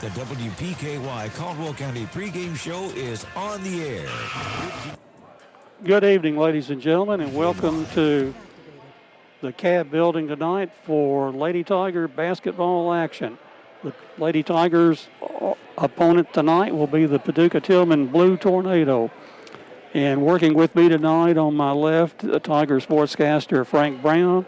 The WPKY Caldwell County pregame show is on the air. Good evening, ladies and gentlemen, and welcome to the CAB building tonight for Lady Tiger basketball action. The Lady Tigers' opponent tonight will be the Paducah Tillman Blue Tornado. And working with me tonight on my left, the Tiger sportscaster Frank Brown,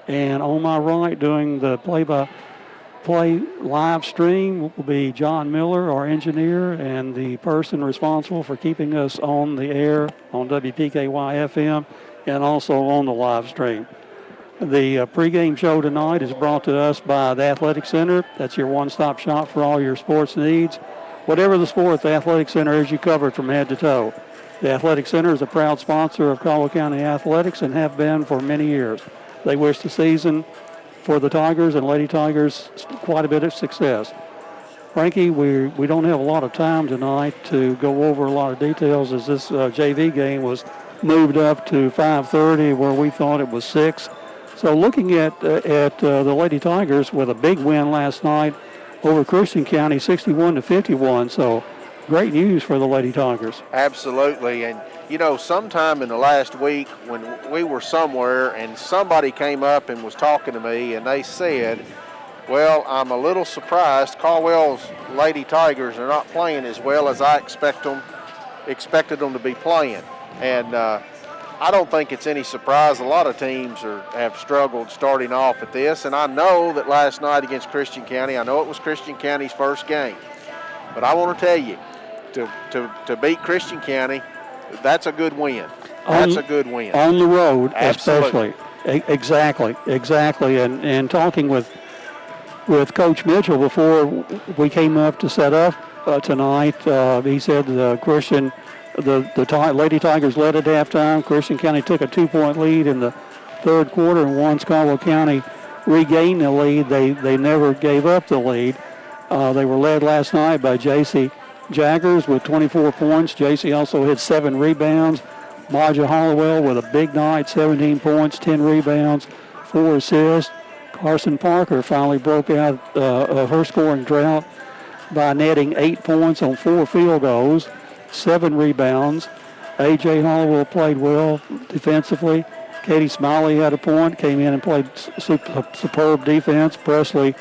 and on my right doing the play-by-play live stream will be John Miller, our engineer, and the person responsible for keeping us on the air on WPKY FM and also on the live stream. The pregame show tonight is brought to us by the Athletic Center. That's your one-stop shop for all your sports needs. Whatever the sport, the Athletic Center is you covered from head to toe. The Athletic Center is a proud sponsor of Caldwell County Athletics and have been for many years. They wish the season for the Tigers and Lady Tigers quite a bit of success. Frankie, we don't have a lot of time tonight to go over a lot of details as this JV game was moved up to 5:30 where we thought it was 6. So looking at the Lady Tigers with a big win last night over Christian County, 61-51. So great news for the Lady Tigers. Absolutely. And, you know, sometime in the last week when we were somewhere and somebody came up and was talking to me and they said, well, I'm a little surprised Caldwell's Lady Tigers are not playing as well as I expected them to be playing. And I don't think it's any surprise. A lot of teams have struggled starting off at this. And I know that last night against Christian County, I know it was Christian County's first game. But I want to tell you, to beat Christian County, that's a good win. That's a good win. On the road, Absolutely. especially. Exactly. And talking with Coach Mitchell before we came up to set up tonight, he said the Lady Tigers led at halftime. Christian County took a 2-point lead in the third quarter, and once Caldwell County regained the lead, they never gave up the lead. They were led last night by J.C. Jaggers with 24 points. J.C. also had 7 rebounds. Marja Hollowell with a big night, 17 points, 10 rebounds, 4 assists. Carson Parker finally broke out of her scoring drought by netting 8 points on 4 field goals, 7 rebounds. A.J. Hollowell played well defensively. Katie Smiley had a point, came in and played superb defense. Presley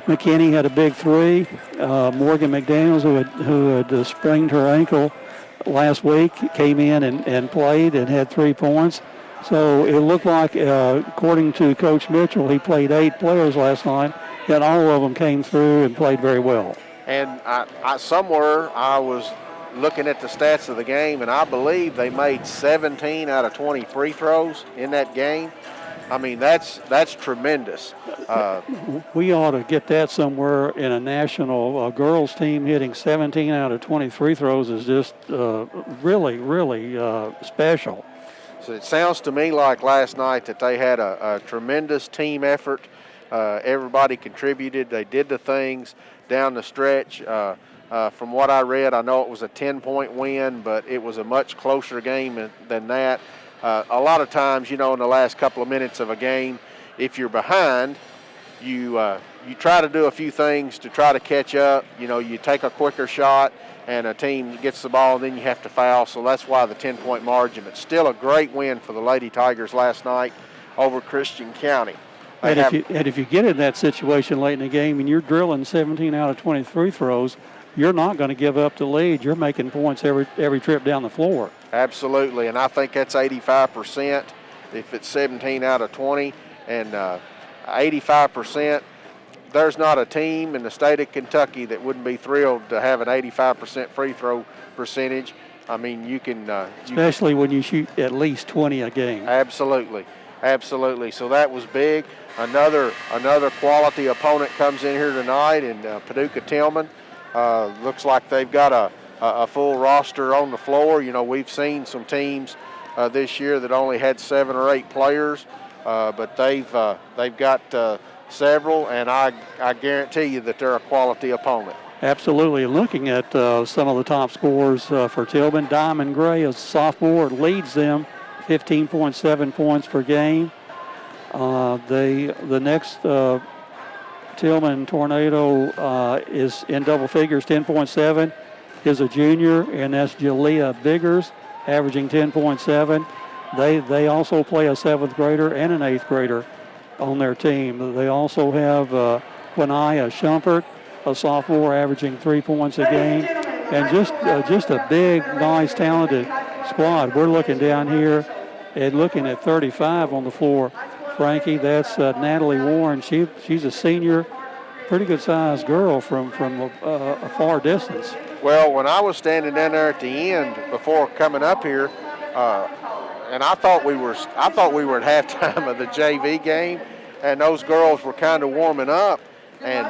McKinney had a big 3. Morgan McDaniels, who had sprained her ankle last week, came in and played and had 3 points. So it looked like, according to Coach Mitchell, he played 8 players last night, and all of them came through and played very well. And somewhere I was looking at the stats of the game, and I believe they made 17 out of 20 free throws in that game. I mean, that's tremendous. We ought to get that somewhere in a national girls team. Hitting 17 out of 20 free throws is just really, really special. So it sounds to me like last night that they had a tremendous team effort. Everybody contributed. They did the things down the stretch. From what I read, I know it was a 10-point win, but it was a much closer game than that. A lot of times, you know, in the last couple of minutes of a game, if you're behind, you try to do a few things to try to catch up. You know, you take a quicker shot, and a team gets the ball, and then you have to foul. So that's why the 10-point margin. But still a great win for the Lady Tigers last night over Christian County. And if you get in that situation late in the game and you're drilling 17 out of 20 free throws, you're not going to give up the lead. You're making points every trip down the floor. Absolutely, and I think that's 85% if it's 17 out of 20. And 85%, there's not a team in the state of Kentucky that wouldn't be thrilled to have an 85% free throw percentage. I mean, you can... Especially when you shoot at least 20 a game. Absolutely. So that was big. Another quality opponent comes in here tonight in Paducah Tillman. Looks like they've got a full roster on the floor. You know, we've seen some teams this year that only had 7 or 8 players, but they've got several, and I guarantee you that they're a quality opponent. Absolutely. Looking at some of the top scorers for Tillman, Diamond Gray, a sophomore, leads them 15.7 points per game. The next Tillman Tornado is in double figures, 10.7, is a junior, and that's Jalea Biggers, averaging 10.7. They also play a 7th grader and an 8th grader on their team. They also have Quinaya Shumpert, a sophomore, averaging 3 points a game, and just a big, nice, talented squad. We're looking down here and looking at 35 on the floor. Frankie, that's Natalie Warren. She's a senior, pretty good-sized girl from a far distance. Well, when I was standing down there at the end before coming up here, and I thought we were at halftime of the JV game, and those girls were kind of warming up, and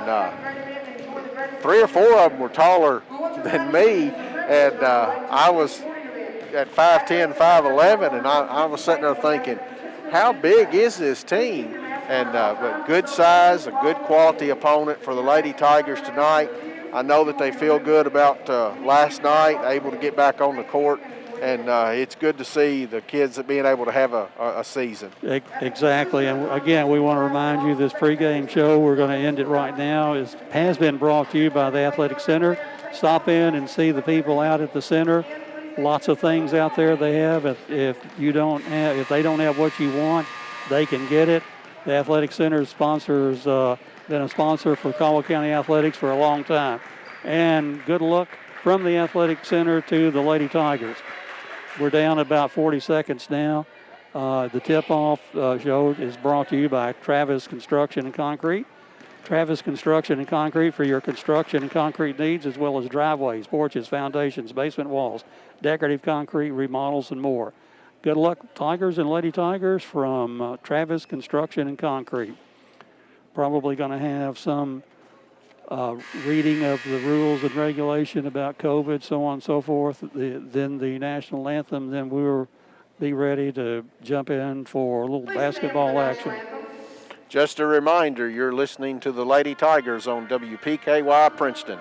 3 or 4 of them were taller than me, and I was at 5'10", 5'11", and I was sitting there thinking, how big is this team? And but good size, a good quality opponent for the Lady Tigers tonight. I know that they feel good about last night, able to get back on the court, and it's good to see the kids being able to have a season. Exactly, and again, we want to remind you this pregame show, we're going to end it right now, has been brought to you by the Athletic Center. Stop in and see the people out at the center. Lots of things out there they have. If they don't have what you want, they can get it. The Athletic Center been a sponsor for Caldwell County Athletics for a long time. And good luck from the Athletic Center to the Lady Tigers. We're down about 40 seconds now. The tip-off show is brought to you by Travis Construction and Concrete. Travis Construction and Concrete for your construction and concrete needs, as well as driveways, porches, foundations, basement walls, decorative concrete remodels, and more. Good luck, Tigers and Lady Tigers, from Travis Construction and Concrete. Probably going to have some reading of the rules and regulation about COVID, so on and so forth. Then the national anthem. Then we'll be ready to jump in for a little basketball action. Just a reminder, you're listening to the Lady Tigers on WPKY Princeton.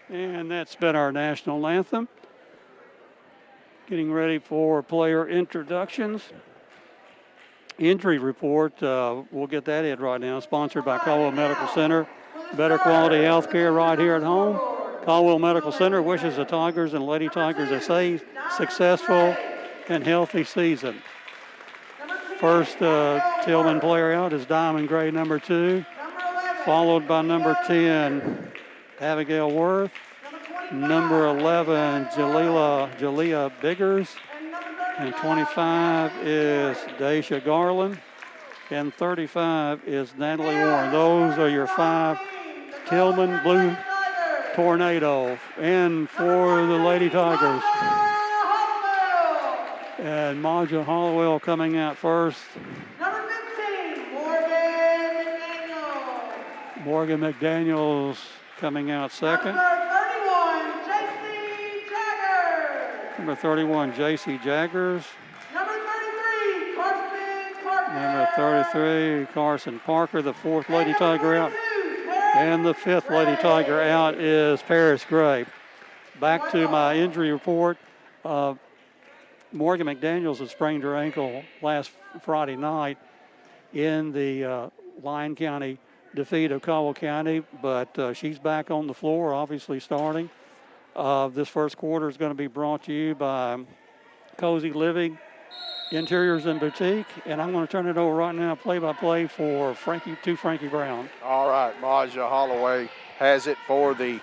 And that's been our national anthem. Getting ready for player introductions. Injury report, we'll get that in right now, sponsored by Caldwell Medical Center. Better quality health care right here at home. Caldwell Medical Center wishes the Tigers and Lady Tigers a safe, successful, and healthy season. First Tillman player out is diamond gray number 2, followed by number 10, Abigail Worth, number 11, Jalea Biggers, and 25 is Daisha Garland, and 35 is Natalie Warren. Those are your 5 Tillman Blue Tornado. And for the Lady Tigers, and Maja Hollowell coming out first. Number 15, Morgan McDaniels coming out second. Number 31, J.C. Jaggers. Number 33, Carson Parker. Number 33, Carson Parker, the 4th Lady Tiger out. And the 5th Lady Tiger out is Paris Gray. back to my injury report. Morgan McDaniels had sprained her ankle last Friday night in the Lyon County defeat of Caldwell County, but she's back on the floor, obviously starting. This first quarter is going to be brought to you by Cozy Living Interiors and Boutique, and I'm going to turn it over right now, play-by-play for Frankie Brown. All right, Maja Hollowell has it for the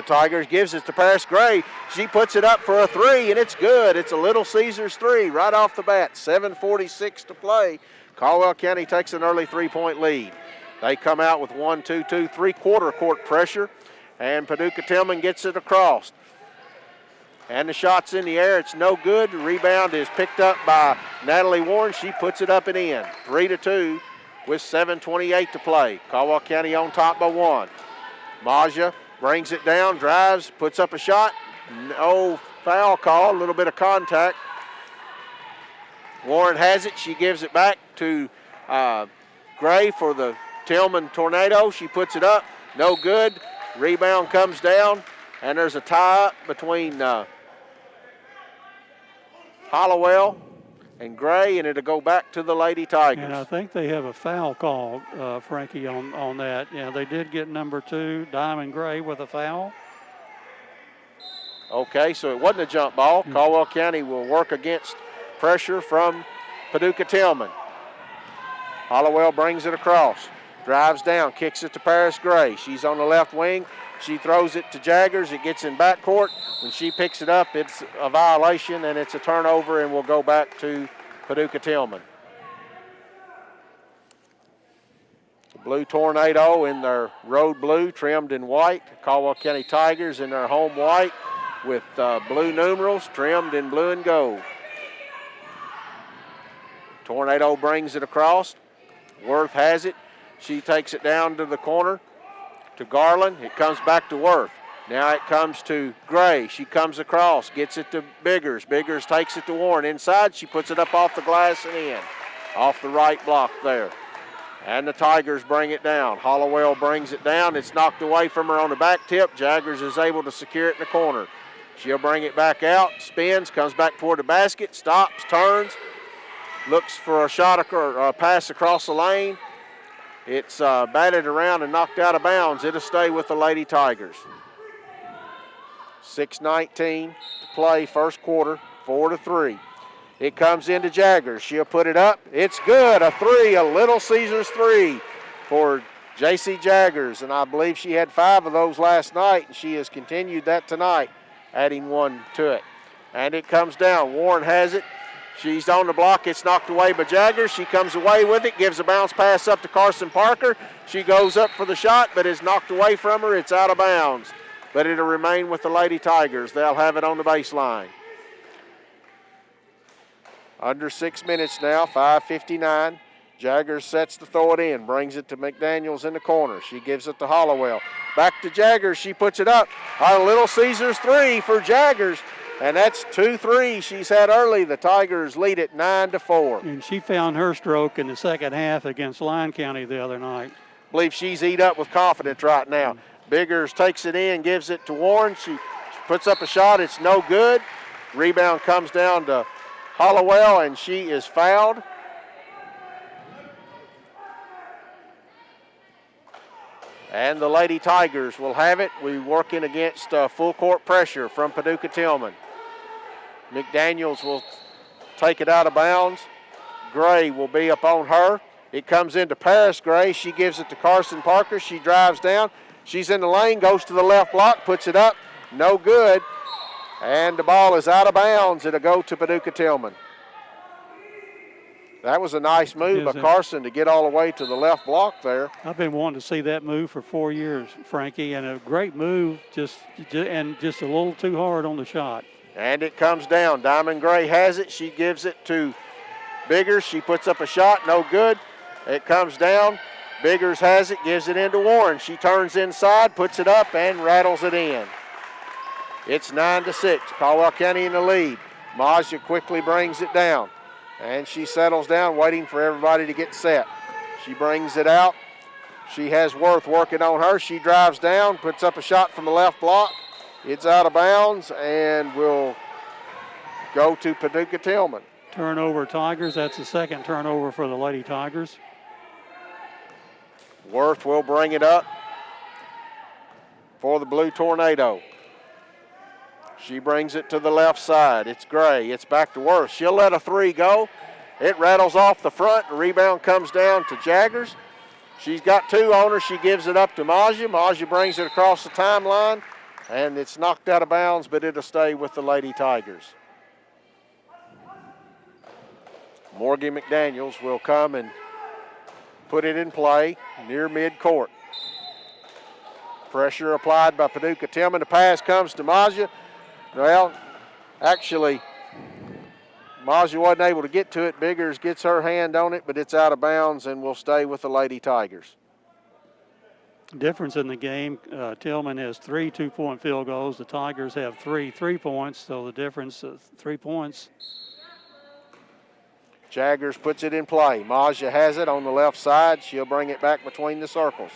Tigers, gives it to Paris Gray. She puts it up for a three, and it's good. It's a Little Caesars three right off the bat. 7:46 to play. Caldwell County takes an early three-point lead. They come out with 1-2-2 three-quarter court pressure, and Paducah Tillman gets it across. And the shot's in the air. It's no good. The rebound is picked up by Natalie Warren. She puts it up and in. 3-2 with 7:28 to play. Caldwell County on top by one. Maja brings it down, drives, puts up a shot. No foul call, a little bit of contact. Warren has it. She gives it back to Gray for the Tillman Tornado. She puts it up. No good. Rebound comes down, and there's a tie-up between Hollowell and Gray, and it'll go back to the Lady Tigers. And I think they have a foul call, Frankie, on that. Yeah, they did get number 2, Diamond Gray, with a foul. Okay, so it wasn't a jump ball. Caldwell County will work against pressure from Paducah Tillman. Hollowell brings it across, drives down, kicks it to Paris Gray. She's on the left wing. She throws it to Jaggers. It gets in backcourt. When she picks it up, it's a violation, and it's a turnover, and will go back to Paducah Tillman. The Blue Tornado in their road blue, trimmed in white. Caldwell County Tigers in their home white with blue numerals, trimmed in blue and gold. Tornado brings it across. Worth has it. She takes it down to the corner to Garland. It comes back to Worth. Now it comes to Gray. She comes across, gets it to Biggers. Biggers takes it to Warren. Inside, she puts it up off the glass and in. Off the right block there. And the Tigers bring it down. Hollowell brings it down. It's knocked away from her on the back tip. Jaggers is able to secure it in the corner. She'll bring it back out, spins, comes back toward the basket, stops, turns, looks for a shot or a pass across the lane. It's batted around and knocked out of bounds. It'll stay with the Lady Tigers. 6:19 to play, first quarter, 4-3. It comes into Jaggers. She'll put it up. It's good, a three, a Little Caesars three for J.C. Jaggers. And I believe she had 5 of those last night, and she has continued that tonight, adding 1 to it. And it comes down. Warren has it. She's on the block. It's knocked away by Jaggers. She comes away with it, gives a bounce pass up to Carson Parker. She goes up for the shot, but is knocked away from her. It's out of bounds, but it'll remain with the Lady Tigers. They'll have it on the baseline. Under 6 minutes now, 5:59. Jaggers sets to throw it in, brings it to McDaniels in the corner. She gives it to Hollowell. Back to Jaggers. She puts it up. A Little Caesars three for Jaggers. And that's 2 threes she's had early. The Tigers lead it 9-4. And she found her stroke in the second half against Lyon County the other night. Believe she's eat up with confidence right now. Biggers takes it in, gives it to Warren. She puts up a shot. It's no good. Rebound comes down to Hollowell, and she is fouled. And the Lady Tigers will have it. We're working against full court pressure from Paducah Tillman. McDaniels will take it out of bounds. Gray will be up on her. It comes into Paris Gray. She gives it to Carson Parker. She drives down. She's in the lane, goes to the left block, puts it up. No good. And the ball is out of bounds. It'll go to Paducah Tillman. That was a nice move by Carson to get all the way to the left block there. I've been wanting to see that move for 4 years, Frankie, and a great move, just a little too hard on the shot. And it comes down. Diamond Gray has it. She gives it to Biggers. She puts up a shot, no good. It comes down. Biggers has it, gives it into Warren. She turns inside, puts it up, and rattles it in. It's 9-6. Caldwell County in the lead. Maja quickly brings it down. And she settles down, waiting for everybody to get set. She brings it out. She has Worth working on her. She drives down, puts up a shot from the left block. It's out of bounds and will go to Paducah Tillman. Turnover Tigers. That's the second turnover for the Lady Tigers. Worth will bring it up for the Blue Tornado. She brings it to the left side. It's Gray. It's back to Worth. She'll let a three go. It rattles off the front. The rebound comes down to Jaggers. She's got two on her. She gives it up to Maja. Maja brings it across the timeline, and it's knocked out of bounds, but it'll stay with the Lady Tigers. Morgan McDaniels will come and put it in play near midcourt. Pressure applied by Paducah Tillman. The pass comes to Maja. Well, actually, Maja wasn't able to get to it. Biggers gets her hand on it, but it's out of bounds and will stay with the Lady Tigers. Difference in the game, Tillman has 3 two-point field goals. The Tigers have 3 3-points, so the difference is 3 points. Jaggers puts it in play. Maja has it on the left side. She'll bring it back between the circles.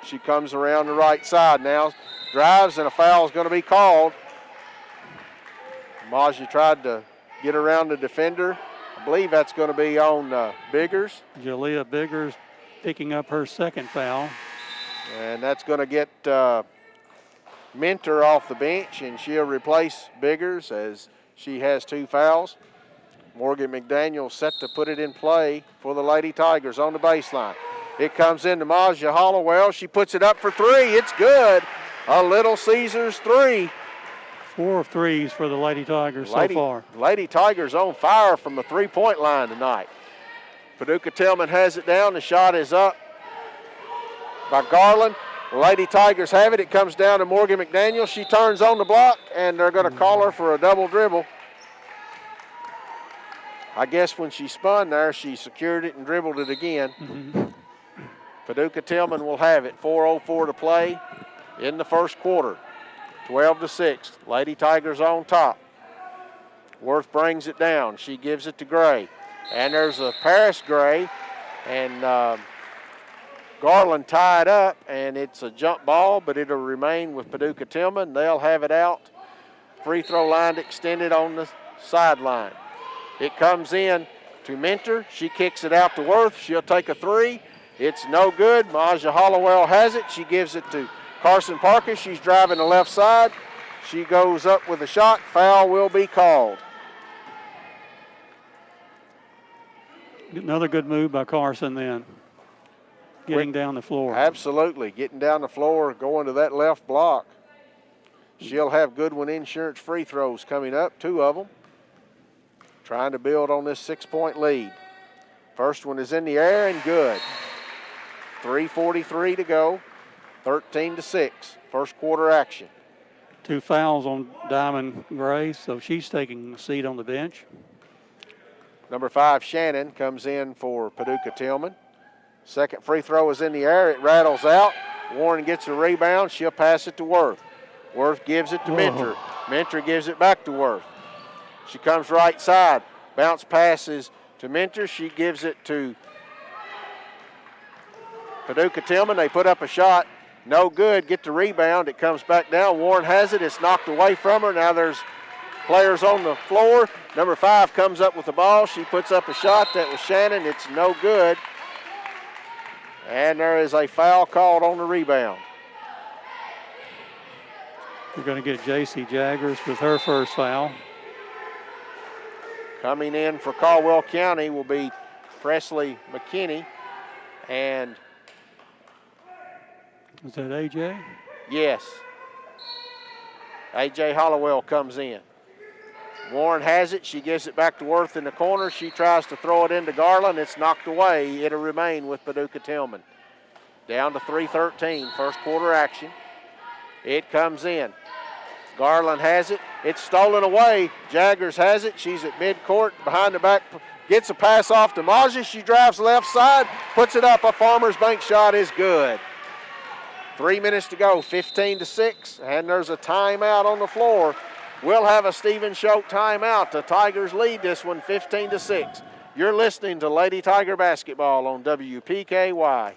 She comes around the right side now, drives, and a foul is going to be called. Maja tried to get around the defender. I believe that's going to be on Biggers. Jalea Biggers picking up her second foul. And that's going to get Minter off the bench, and she'll replace Biggers as she has 2 fouls. Morgan McDaniel set to put it in play for the Lady Tigers on the baseline. It comes into Maja Hollowell. She puts it up for 3. It's good. A Little Caesars 3. 4 threes for the Lady Tigers so far. Lady Tigers on fire from the 3-point line tonight. Paducah Tillman has it down. The shot is up by Garland. The Lady Tigers have it. It comes down to Morgan McDaniel. She turns on the block, and they're going to call her for a double dribble. I guess when she spun there, she secured it and dribbled it again. Paducah Tillman will have it. 4:04 to play in the first quarter. 12-6. Lady Tigers on top. Worth brings it down. She gives it to Gray. And there's a Paris Gray. And Garland tied up, and it's a jump ball, but it'll remain with Paducah Tillman. They'll have it out. Free throw line extended on the sideline. It comes in to Minter. She kicks it out to Worth. She'll take a 3. It's no good. Maja Hollowell has it. She gives it to Carson Parker. She's driving the left side. She goes up with a shot. Foul will be called. Another good move by Carson then. Getting down the floor. Absolutely. Getting down the floor, going to that left block. She'll have Goodwin Insurance free throws coming up, 2 of them. Trying to build on this 6-point lead. First one is in the air and good. 3:43 to go. 13-6. First quarter action. 2 fouls on Diamond Gray, so she's taking a seat on the bench. Number 5, Shannon, comes in for Paducah Tillman. Second free throw is in the air. It rattles out. Warren gets a rebound. She'll pass it to Worth. Worth gives it to Minter. Minter gives it back to Worth. She comes right side. Bounce passes to Minter. She gives it to Paducah Tillman. They put up a shot. No good. Get the rebound. It comes back down. Warren has it. It's knocked away from her. Now there's players on the floor. Number 5 comes up with the ball. She puts up a shot. That was Shannon. It's no good. And there is a foul called on the rebound. We're going to get J.C. Jaggers with her first foul. Coming in for Caldwell County will be Presley McKinney. And is that A.J.? Yes. A.J. Hollowell comes in. Warren has it. She gives it back to Worth in the corner. She tries to throw it into Garland. It's knocked away. It'll remain with Paducah Tillman. Down to 3:13, first quarter action. It comes in. Garland has it. It's stolen away. Jaggers has it. She's at midcourt, behind the back. Gets a pass off to Maja. She drives left side, puts it up. A Farmers Bank shot is good. 3 minutes to go, 15-6, and there's a timeout on the floor. We'll have a Stephen Schoch timeout. The Tigers lead this one 15-6. You're listening to Lady Tiger Basketball on WPKY.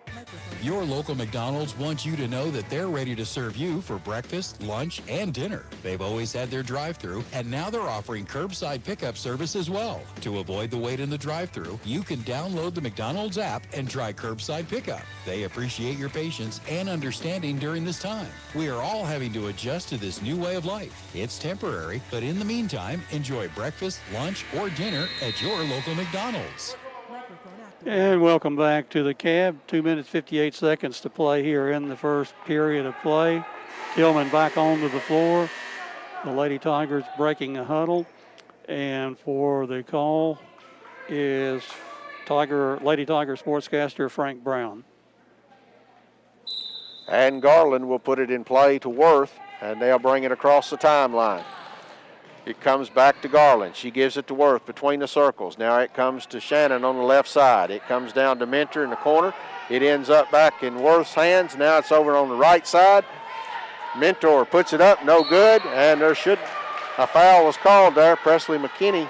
Microphone Your local McDonald's wants you to know that they're ready to serve you for breakfast, lunch, and dinner. They've always had their drive-thru, and now they're offering curbside pickup service as well. To avoid the wait in the drive-thru, you can download the McDonald's app and try curbside pickup. They appreciate your patience and understanding during this time. We are all having to adjust to this new way of life. It's temporary, but in the meantime, enjoy breakfast, lunch, or dinner at your local McDonald's. And welcome back to the Cab. 2 minutes, 58 seconds to play here in the first period of play. Tillman back onto the floor. The Lady Tigers breaking a huddle. And for the call is Lady Tiger sportscaster Frank Brown. And Garland will put it in play to Worth, and they'll bring it across the timeline. It comes back to Garland. She gives it to Worth between the circles. Now it comes to Shannon on the left side. It comes down to Mentor in the corner. It ends up back in Worth's hands. Now it's over on the right side. Mentor puts it up, no good, and a foul was called there. Presley McKinney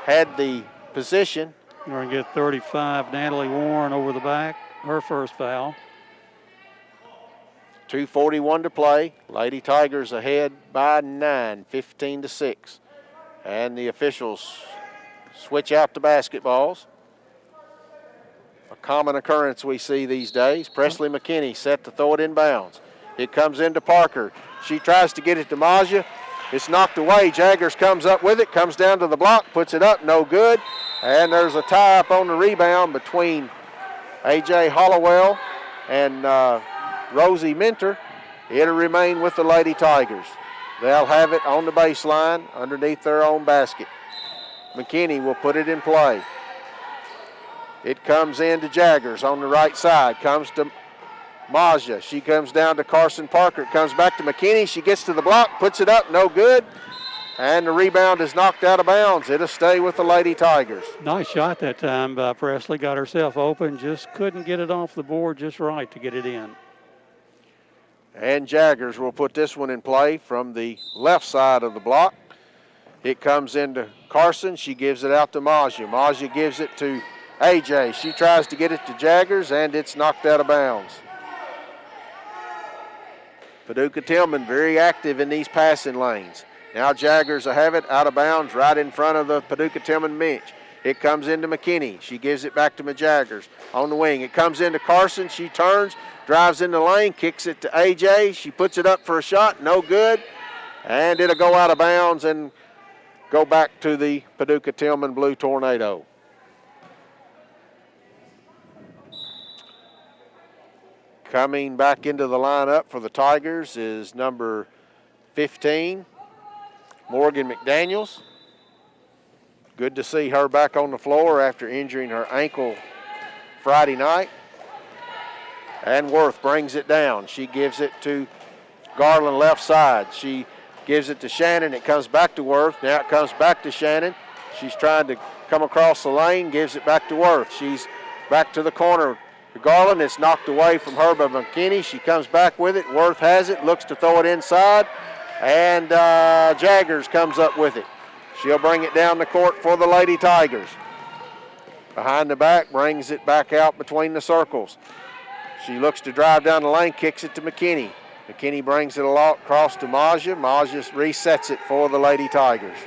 had the position. We're going to get 35, Natalie Warren over the back, her first foul. 2:41 to play. Lady Tigers ahead by 9, 15-6. And the officials switch out the basketballs. A common occurrence we see these days. Presley McKinney set to throw it in bounds. It comes into Parker. She tries to get it to Maja. It's knocked away. Jaggers comes up with it, comes down to the block, puts it up, no good. And there's a tie up on the rebound between A.J. Hollowell and Rosie Mentor. It'll remain with the Lady Tigers. They'll have it on the baseline underneath their own basket. McKinney will put it in play. It comes into Jaggers on the right side. Comes to Maja. She comes down to Carson Parker. It comes back to McKinney. She gets to the block, puts it up, no good. And the rebound is knocked out of bounds. It'll stay with the Lady Tigers. Nice shot that time by Presley. Got herself open, just couldn't get it off the board just right to get it in. And Jaggers will put this one in play from the left side of the block. It comes into Carson. She gives it out to Maja. Maja gives it to A.J. She tries to get it to Jaggers, and it's knocked out of bounds. Paducah Tillman very active in these passing lanes. Now Jaggers will have it out of bounds right in front of the Paducah Tillman bench. It comes into McKinney. She gives it back to Jaggers on the wing. It comes into Carson. She turns, drives in the lane, kicks it to A.J. She puts it up for a shot, no good. And it'll go out of bounds and go back to the Paducah Tillman Blue Tornado. Coming back into the lineup for the Tigers is number 15, Morgan McDaniels. Good to see her back on the floor after injuring her ankle Friday night. And Worth brings it down. She gives it to Garland left side. She gives it to Shannon. It comes back to Worth. Now it comes back to Shannon. She's trying to come across the lane, gives it back to Worth. She's back to the corner to Garland. It's knocked away from her by McKinney. She comes back with it. Worth has it, looks to throw it inside. And Jaggers comes up with it. She'll bring it down the court for the Lady Tigers. Behind the back, brings it back out between the circles. She looks to drive down the lane, kicks it to McKinney. McKinney brings it across to Maja. Maja resets it for the Lady Tigers.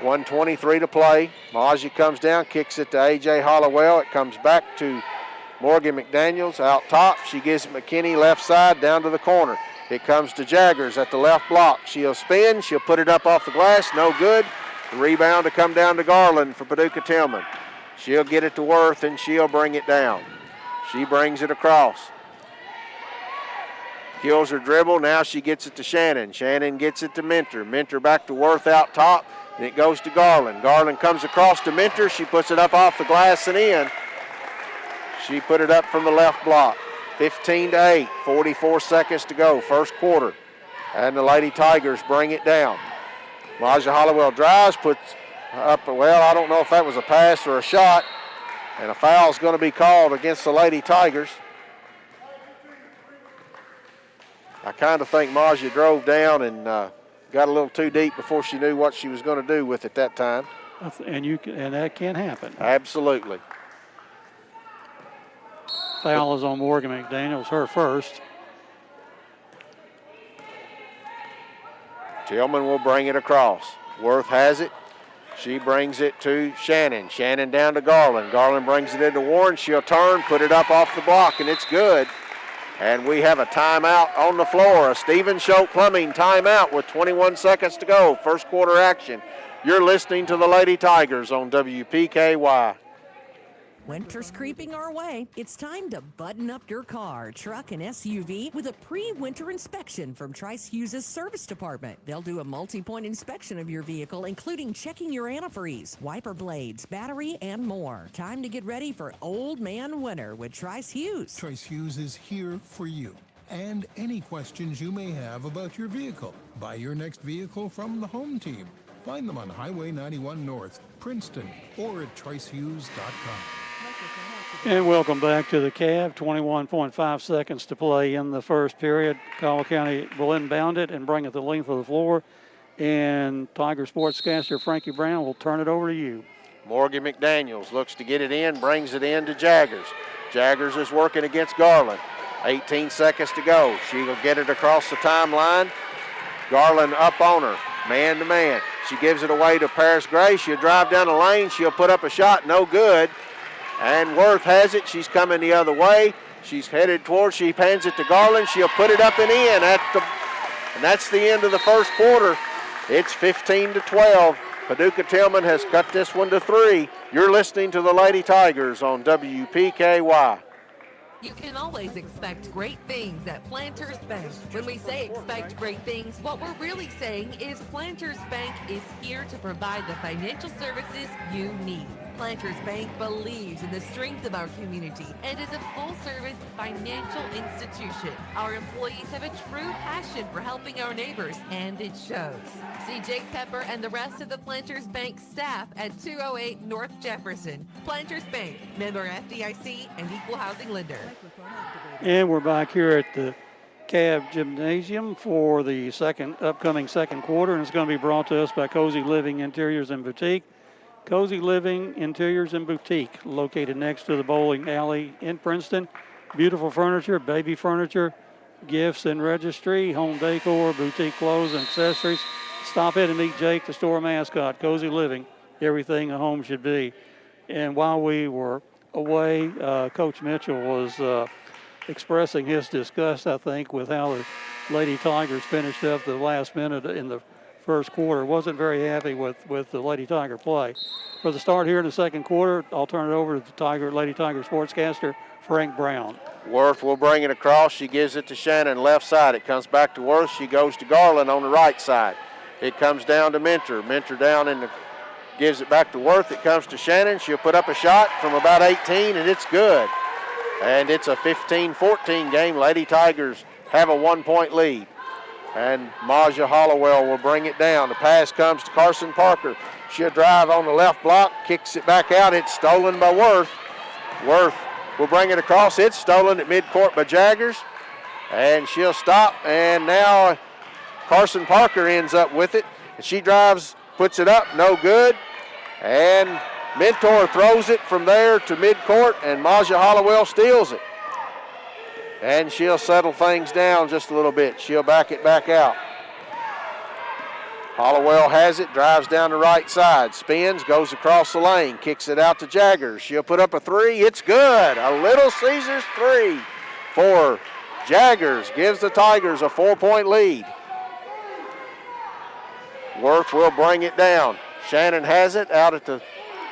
1:23 to play. Maja comes down, kicks it to A.J. Hollowell. It comes back to Morgan McDaniels out top. She gives it McKinney left side down to the corner. It comes to Jaggers at the left block. She'll spin. She'll put it up off the glass. No good. The rebound to come down to Garland for Paducah Tillman. She'll get it to Worth, and she'll bring it down. She brings it across. Kills her dribble. Now she gets it to Shannon. Shannon gets it to Mentor. Mentor back to Worth out top, and it goes to Garland. Garland comes across to Mentor. She puts it up off the glass and in. She put it up from the left block. 15-8, 44 seconds to go, first quarter. And the Lady Tigers bring it down. Maja Hollowell drives, puts up, well, I don't know if that was a pass or a shot. And a foul is going to be called against the Lady Tigers. I kind of think Maja drove down and got a little too deep before she knew what she was going to do with it that time. And that can happen. Absolutely. Foul is on Morgan McDaniels, her first. Tillman will bring it across. Worth has it. She brings it to Shannon. Shannon down to Garland. Garland brings it into Warren. She'll turn, put it up off the block, and it's good. And we have a timeout on the floor. A Stephen Schultz Plumbing timeout with 21 seconds to go. First quarter action. You're listening to the Lady Tigers on WPKY. Winter's creeping our way. It's time to button up your car, truck, and SUV with a pre-winter inspection from Trice Hughes' service department. They'll do a multi-point inspection of your vehicle, including checking your antifreeze, wiper blades, battery, and more. Time to get ready for Old Man Winter with Trice Hughes. Trice Hughes is here for you and any questions you may have about your vehicle. Buy your next vehicle from the home team. Find them on Highway 91 North, Princeton, or at tricehughes.com. And welcome back to the Cav. 21.5 seconds to play in the first period. Caldwell County will inbound it and bring it the length of the floor. And Tiger sportscaster Frankie Brown will turn it over to you. Morgan McDaniels looks to get it in, brings it in to Jaggers. Jaggers is working against Garland. 18 seconds to go. She'll get it across the timeline. Garland up on her, man to man. She gives it away to Paris Gray. She'll drive down the lane. She'll put up a shot, no good. And Worth has it. She's coming the other way. She's headed towards. She hands it to Garland. She'll put it up and in and that's the end of the first quarter. It's 15-12. Paducah Tillman has cut this one to 3. You're listening to the Lady Tigers on WPKY. You can always expect great things at Planters Bank. When we say expect great things, what we're really saying is Planters Bank is here to provide the financial services you need. Planters Bank believes in the strength of our community and is a full-service financial institution. Our employees have a true passion for helping our neighbors, and it shows. See Jake Pepper and the rest of the Planters Bank staff at 208 North Jefferson. Planters Bank, member FDIC and equal housing lender. And we're back here at the Cav Gymnasium for the upcoming second quarter, and it's going to be brought to us by Cozy Living Interiors and Boutique. Cozy Living Interiors and Boutique, located next to the bowling alley in Princeton. Beautiful furniture, baby furniture, gifts and registry, home decor, boutique clothes and accessories. Stop in and meet Jake, the store mascot. Cozy Living, everything a home should be. And while we were away, Coach Mitchell was expressing his disgust, I think, with how the Lady Tigers finished up the last minute in the first quarter. Wasn't very happy with the Lady Tiger play. For the start here in the second quarter, I'll turn it over to the Lady Tiger sportscaster, Frank Brown. Worth will bring it across. She gives it to Shannon, left side. It comes back to Worth. She goes to Garland on the right side. It comes down to Mentor. Mentor down gives it back to Worth. It comes to Shannon. She'll put up a shot from about 18, and it's good. And it's a 15-14 game. Lady Tigers have a 1-point lead. And Maja Hollowell will bring it down. The pass comes to Carson Parker. She'll drive on the left block, kicks it back out. It's stolen by Worth. Worth will bring it across. It's stolen at midcourt by Jaggers. And she'll stop. And now Carson Parker ends up with it. And she drives, puts it up, no good. And Mentor throws it from there to midcourt, and Maja Hollowell steals it. And she'll settle things down just a little bit. She'll back it back out. Hollowell has it, drives down the right side, spins, goes across the lane, kicks it out to Jaggers. She'll put up a 3. It's good. A Little Caesars 3 for Jaggers. Gives the Tigers a 4-point lead. Worth will bring it down. Shannon has it out at the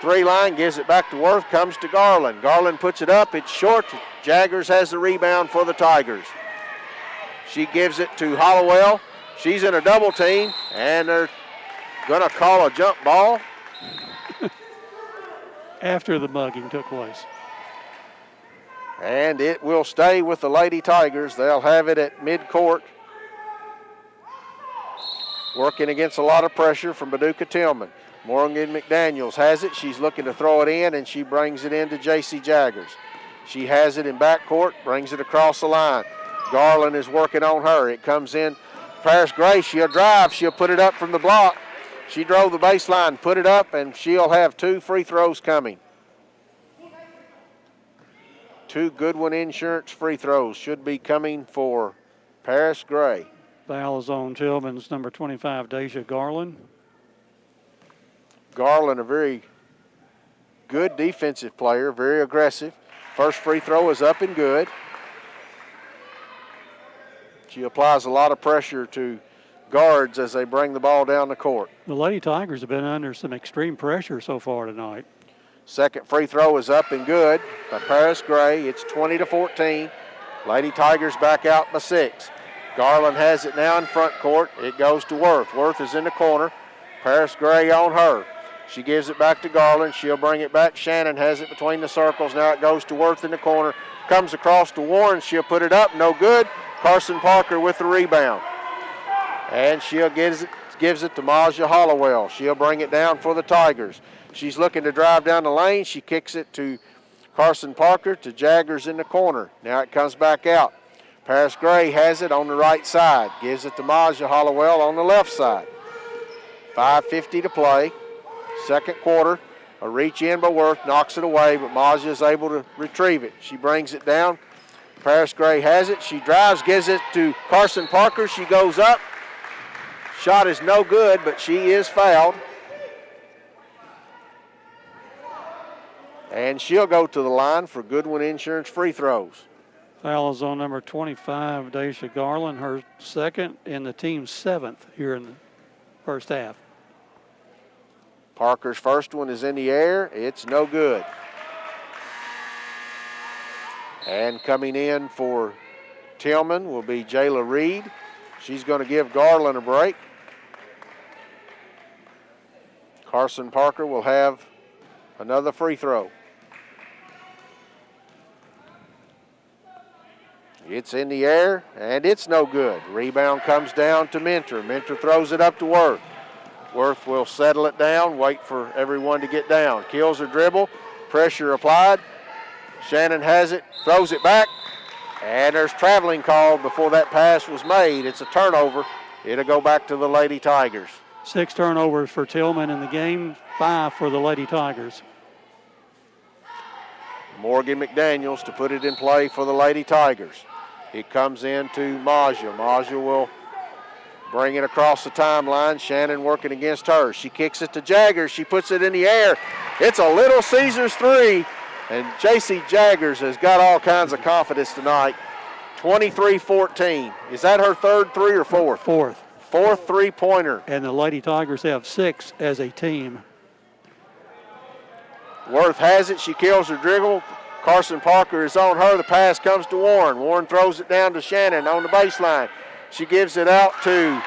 3 line, gives it back to Worth, comes to Garland. Garland puts it up, it's short. Jaggers has the rebound for the Tigers. She gives it to Hollowell. She's in a double team, and they're going to call a jump ball. After the mugging took place. And it will stay with the Lady Tigers. They'll have it at midcourt. Working against a lot of pressure from Paducah Tillman. Morgan McDaniels has it. She's looking to throw it in, and she brings it into J.C. Jaggers. She has it in backcourt, brings it across the line. Garland is working on her. It comes in. Paris Gray, she'll drive. She'll put it up from the block. She drove the baseline, put it up, and she'll have 2 free throws coming. 2 Goodwin Insurance free throws should be coming for Paris Gray. Foul is on Tillman's number 25, Deja Garland. Garland, a very good defensive player, very aggressive. First free throw is up and good. She applies a lot of pressure to guards as they bring the ball down the court. The Lady Tigers have been under some extreme pressure so far tonight. Second free throw is up and good by Paris Gray. It's 20-14. Lady Tigers back out by 6. Garland has it now in front court. It goes to Worth. Worth is in the corner. Paris Gray on her. She gives it back to Garland. She'll bring it back. Shannon has it between the circles. Now it goes to Worth in the corner. Comes across to Warren. She'll put it up. No good. Carson Parker with the rebound. And she'll gives it to Maja Hollowell. She'll bring it down for the Tigers. She's looking to drive down the lane. She kicks it to Carson Parker, to Jaggers in the corner. Now it comes back out. Paris Gray has it on the right side. Gives it to Maja Hollowell on the left side. 5:50 to play. Second quarter. A reach in by Worth, knocks it away, but Maja is able to retrieve it. She brings it down. Paris Gray has it. She drives, gives it to Carson Parker. She goes up. Shot is no good, but she is fouled. And she'll go to the line for Goodwin Insurance free throws. Foul is on number 25, Deja Garland, her second and the team's 7th here in the first half. Parker's first one is in the air. It's no good. And coming in for Tillman will be Jayla Reed. She's going to give Garland a break. Carson Parker will have another free throw. It's in the air, and it's no good. Rebound comes down to Mentor. Mentor throws it up to Worth. Worth will settle it down, wait for everyone to get down. Kills her dribble, pressure applied. Shannon has it, throws it back, and there's traveling called before that pass was made. It's a turnover. It'll go back to the Lady Tigers. 6 turnovers for Tillman in the game, 5 for the Lady Tigers. Morgan McDaniels to put it in play for the Lady Tigers. It comes in to Maja. Maja will bring it across the timeline. Shannon working against her. She kicks it to Jaggers. She puts it in the air. It's a Little Caesars 3, and J.C. Jaggers has got all kinds of confidence tonight. 23-14. Is that her third 3 or fourth? Fourth. Fourth three-pointer. And the Lady Tigers have 6 as a team. Worth has it. She kills her dribble. Carson Parker is on her. The pass comes to Warren. Warren throws it down to Shannon on the baseline. She gives it out to,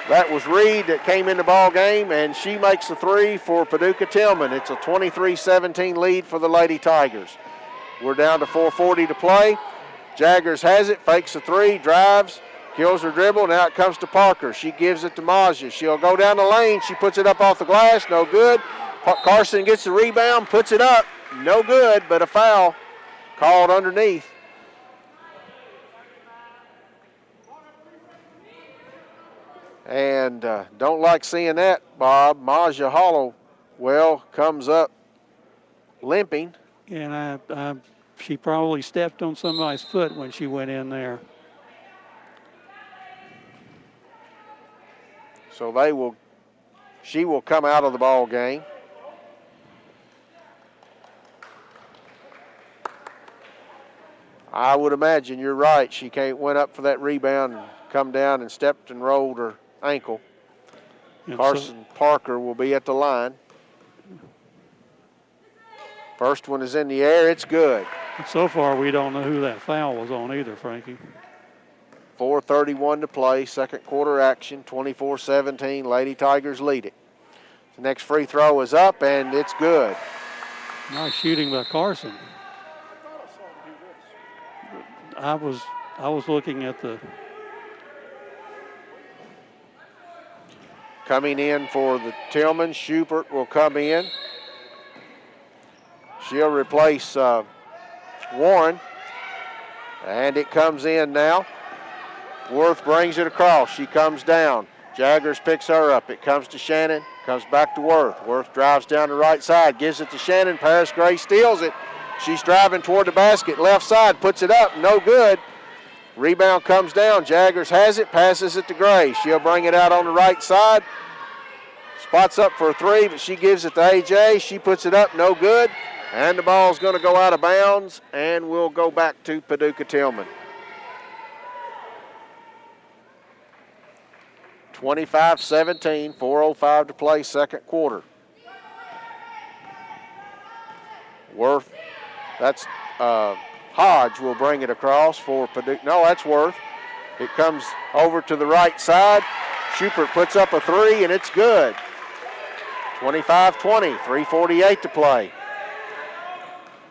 that was Reed that came in the ball game, and she makes the 3 for Paducah Tillman. It's a 23-17 lead for the Lady Tigers. We're down to 4:40 to play. Jaggers has it, fakes the 3, drives, kills her dribble. Now it comes to Parker. She gives it to Maja. She'll go down the lane. She puts it up off the glass. No good. Carson gets the rebound, puts it up. No good, but a foul called underneath. And don't like seeing that, Bob. Maja Hollowell comes up limping. And she probably stepped on somebody's foot when she went in there. So she will come out of the ball game. I would imagine you're right. She went up for that rebound and come down and stepped and rolled her ankle. And Carson Parker will be at the line. First one is in the air. It's good. So far, we don't know who that foul was on either, Frankie. 4:31 to play. Second quarter action. 24-17. Lady Tigers lead it. The next free throw is up, and it's good. Nice shooting by Carson. I was looking at the. Coming in for the Tillman, Schubert will come in. She'll replace Warren. And it comes in now. Worth brings it across. She comes down. Jaggers picks her up. It comes to Shannon. Comes back to Worth. Worth drives down the right side. Gives it to Shannon. Paris Gray steals it. She's driving toward the basket, left side, puts it up, no good. Rebound comes down. Jaggers has it, passes it to Gray. She'll bring it out on the right side. Spots up for a three, but she gives it to AJ. She puts it up, no good. And the ball's going to go out of bounds, and we'll go back to Paducah Tillman. 25-17, 4:05 to play, second quarter. Worth, that's Hodge will bring it across for Paducah. No, that's Worth. It comes over to the right side. Schubert puts up a three, and it's good. 25-20, 3:48 to play.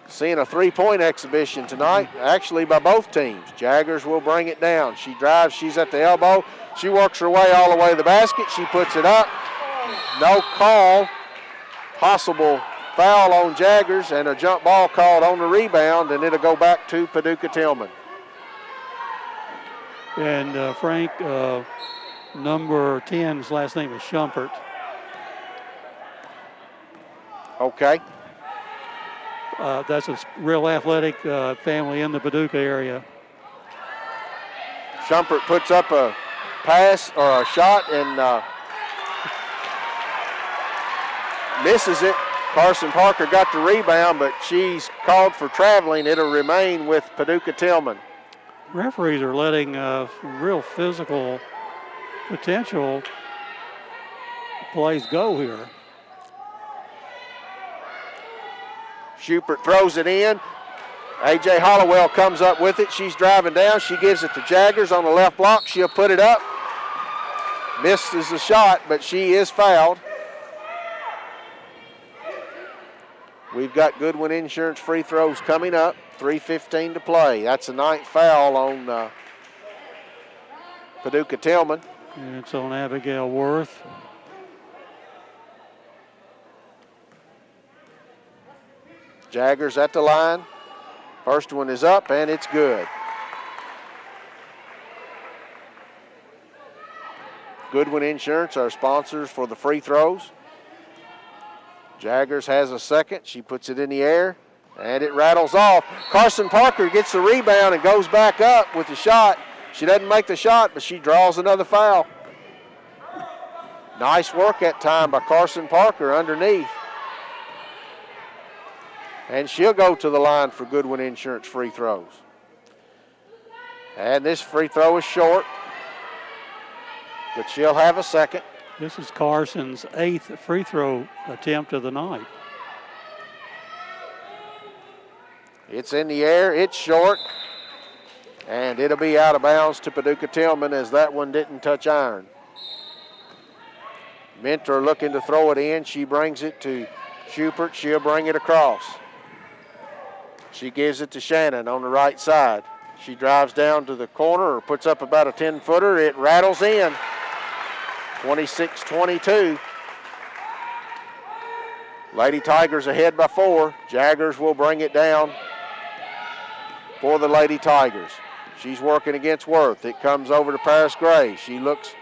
Seeing a three-point exhibition tonight, actually by both teams. Jaggers will bring it down. She drives, she's at the elbow. She works her way all the way to the basket. She puts it up. No call. Possible foul on Jaggers and a jump ball called on the rebound, and it'll go back to Paducah Tillman. And Frank, number 10's last name is Schumpert. Okay. That's a real athletic family in the Paducah area. Schumpert puts up a pass or a shot and misses it. Carson Parker got the rebound, but she's called for traveling. It'll remain with Paducah Tillman. Referees are letting real physical potential plays go here. Schubert throws it in. A.J. Hollowell comes up with it. She's driving down. She gives it to Jaggers on the left block. She'll put it up. Misses the shot, but she is fouled. We've got Goodwin Insurance free throws coming up. 3:15 to play. That's a ninth foul on Paducah Tillman. And it's on Abigail Worth. Jaggers at the line. First one is up, and it's good. Goodwin Insurance, our sponsors for the free throws. Jaggers has a second. She puts it in the air, and it rattles off. Carson Parker gets the rebound and goes back up with the shot. She doesn't make the shot, but she draws another foul. Nice work that time by Carson Parker underneath. And she'll go to the line for Goodwin Insurance free throws. And this free throw is short, but she'll have a second. This is Carson's 8th free throw attempt of the night. It's in the air, it's short, and it'll be out of bounds to Paducah Tillman as that one didn't touch iron. Mentor looking to throw it in. She brings it to Schubert. She'll bring it across. She gives it to Shannon on the right side. She drives down to the corner or puts up about a 10-footer. It rattles in. 26-22. Lady Tigers ahead by 4. Jaggers will bring it down for the Lady Tigers. She's working against Worth. It comes over to Paris Gray. She looks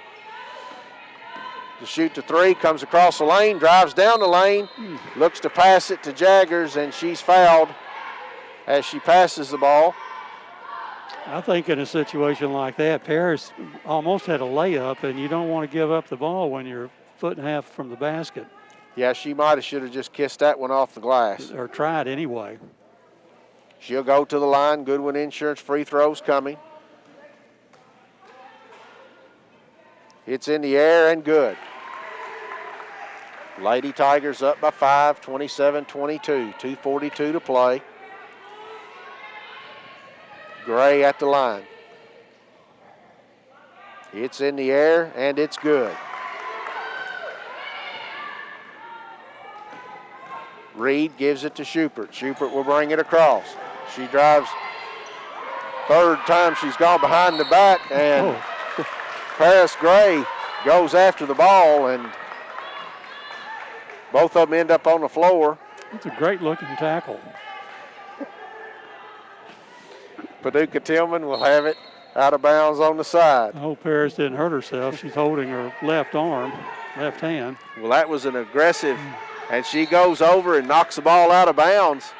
to shoot the three, comes across the lane, drives down the lane, looks to pass it to Jaggers, and she's fouled as she passes the ball. I think in a situation like that, Paris almost had a layup, and you don't want to give up the ball when you're a foot and a half from the basket. Yeah, she should have just kissed that one off the glass. Or tried anyway. She'll go to the line. Goodwin Insurance free throws coming. It's in the air and good. Lady Tigers up by 5, 27-22, 2:42 to play. Gray at the line. It's in the air and it's good. Reed gives it to Schubert. Schubert will bring it across. She drives. Third time she's gone behind the back, and Paris Gray goes after the ball, and both of them end up on the floor. It's a great looking tackle. Paducah Tillman will have it out of bounds on the side. I hope Paris didn't hurt herself. She's holding her left arm, left hand. Well, that was an aggressive, and she goes over and knocks the ball out of bounds.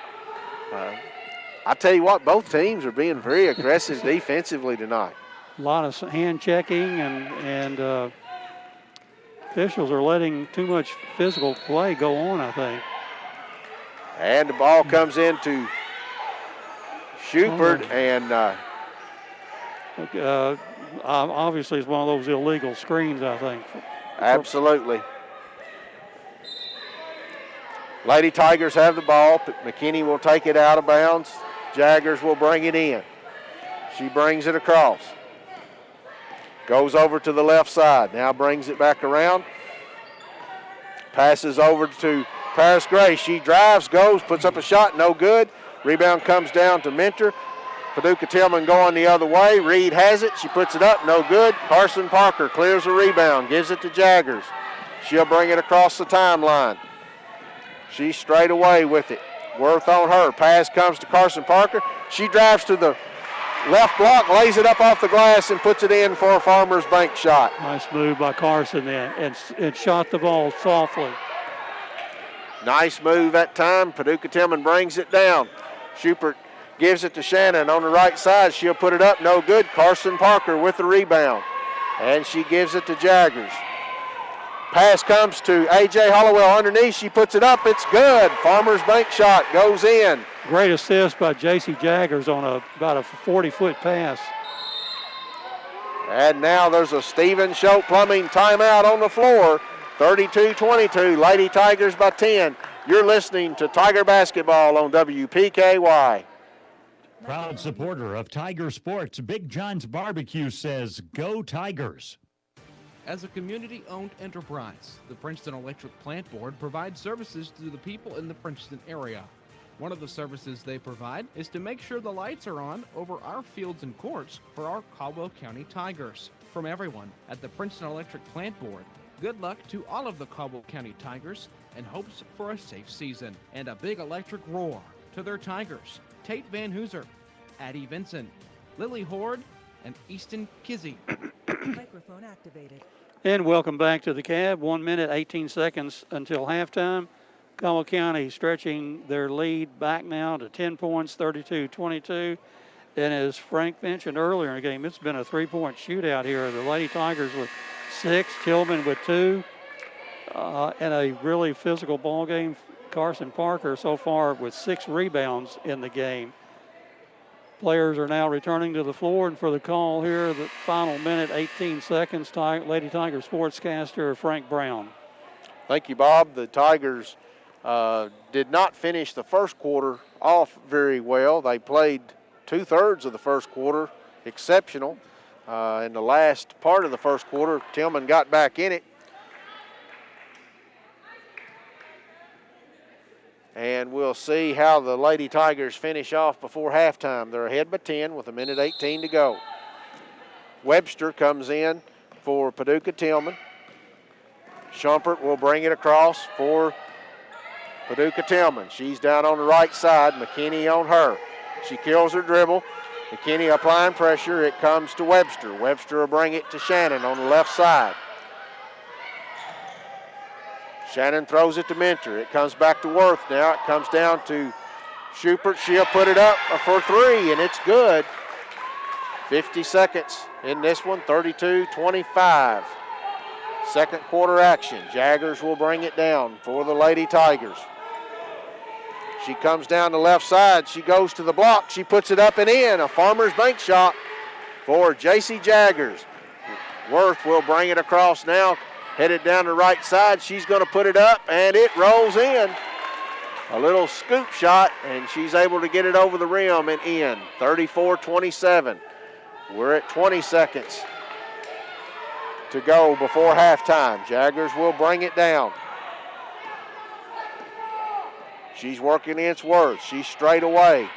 I tell you what, both teams are being very aggressive defensively tonight. A lot of hand checking, and officials are letting too much physical play go on, I think. And the ball comes into Schubert, and obviously it's one of those illegal screens, I think. absolutely. Lady Tigers have the ball. McKinney will take it out of bounds. Jaggers will bring it in. She brings it across. Goes over to the left side. Now brings it back around. Passes over to Paris Gray. She drives, goes, puts up a shot, no good. Rebound comes down to Mentor. Paducah Tillman going the other way. Reed has it. She puts it up, no good. Carson Parker clears the rebound, gives it to Jaggers. She'll bring it across the timeline. She's straight away with it. Worth on her. Pass comes to Carson Parker. She drives to the left block, lays it up off the glass, and puts it in for a Farmers Bank shot. Nice move by Carson then, and shot the ball softly. Nice move that time. Paducah Tillman brings it down. Schubert gives it to Shannon on the right side. She'll put it up, no good. Carson Parker with the rebound, and she gives it to Jaggers. Pass comes to A.J. Hollowell underneath. She puts it up. It's good. Farmers Bank shot goes in. Great assist by J.C. Jaggers on about a 40-foot pass. And now there's a Stephen Schote Plumbing timeout on the floor. 32-22, Lady Tigers by 10. You're listening to Tiger Basketball on WPKY. Proud supporter of Tiger Sports, Big John's Barbecue says, "Go Tigers." As a community-owned enterprise, the Princeton Electric Plant Board provides services to the people in the Princeton area. One of the services they provide is to make sure the lights are on over our fields and courts for our Caldwell County Tigers. From everyone at the Princeton Electric Plant Board, good luck to all of the Caldwell County Tigers and hopes for a safe season. And a big electric roar to their Tigers. Tate Van Hooser, Addie Vincent, Lily Horde, and Easton Kizzy. Microphone activated. And welcome back to the Cab. 1 minute, 18 seconds until halftime. Caldwell County stretching their lead back now to 10 points, 32-22. And as Frank mentioned earlier in the game, it's been a three-point shootout here. The Lady Tigers with 6, Tillman with 2, and a really physical ball game. Carson Parker so far with 6 rebounds in the game. Players are now returning to the floor, and for the call here, the final minute, 18 seconds, Lady Tiger sportscaster Frank Brown. Thank you, Bob. The Tigers did not finish the first quarter off very well. They played 2/3 of the first quarter exceptional. In the last part of the first quarter, Tillman got back in it. And we'll see how the Lady Tigers finish off before halftime. They're ahead by 10 with 1:18 to go. Webster comes in for Paducah Tillman. Schumpert will bring it across for Paducah Tillman. She's down on the right side. McKinney on her. She kills her dribble. McKinney applying pressure. It comes to Webster. Webster will bring it to Shannon on the left side. Shannon throws it to Mentor. It comes back to Worth. Now it comes down to Schubert. She'll put it up for 3, and it's good. 50 seconds in this one, 32-25. Second quarter action. Jaggers will bring it down for the Lady Tigers. She comes down the left side. She goes to the block. She puts it up and in. A Farmers Bank shot for J.C. Jaggers. Worth will bring it across now. Headed down the right side. She's going to put it up, and it rolls in. A little scoop shot, and she's able to get it over the rim and in. 34-27. We're at 20 seconds to go before halftime. Jaggers will bring it down. She's working against Worth. She's straight away.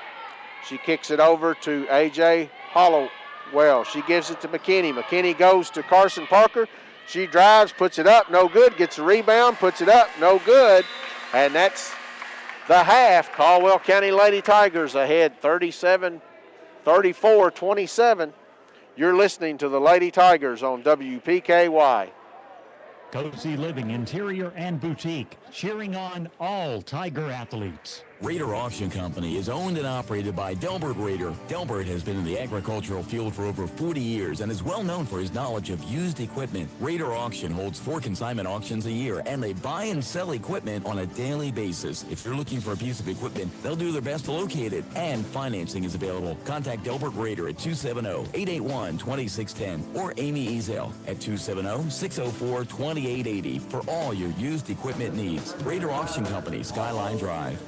She kicks it over to A.J. Hollowell. She gives it to McKinney. McKinney goes to Carson Parker. She drives, puts it up, no good. Gets a rebound, puts it up, no good. And that's the half. Caldwell County Lady Tigers ahead 34-27. You're listening to the Lady Tigers on WPKY. Cozy Living Interior and Boutique, cheering on all Tiger athletes. Raider Auction Company is owned and operated by Delbert Raider. Delbert has been in the agricultural field for over 40 years and is well known for his knowledge of used equipment. Raider Auction holds 4 consignment auctions a year, and they buy and sell equipment on a daily basis. If you're looking for a piece of equipment, they'll do their best to locate it, and financing is available. Contact Delbert Raider at 270-881-2610 or Amy Ezel at 270-604-2880 for all your used equipment needs. Raider Auction Company, Skyline Drive.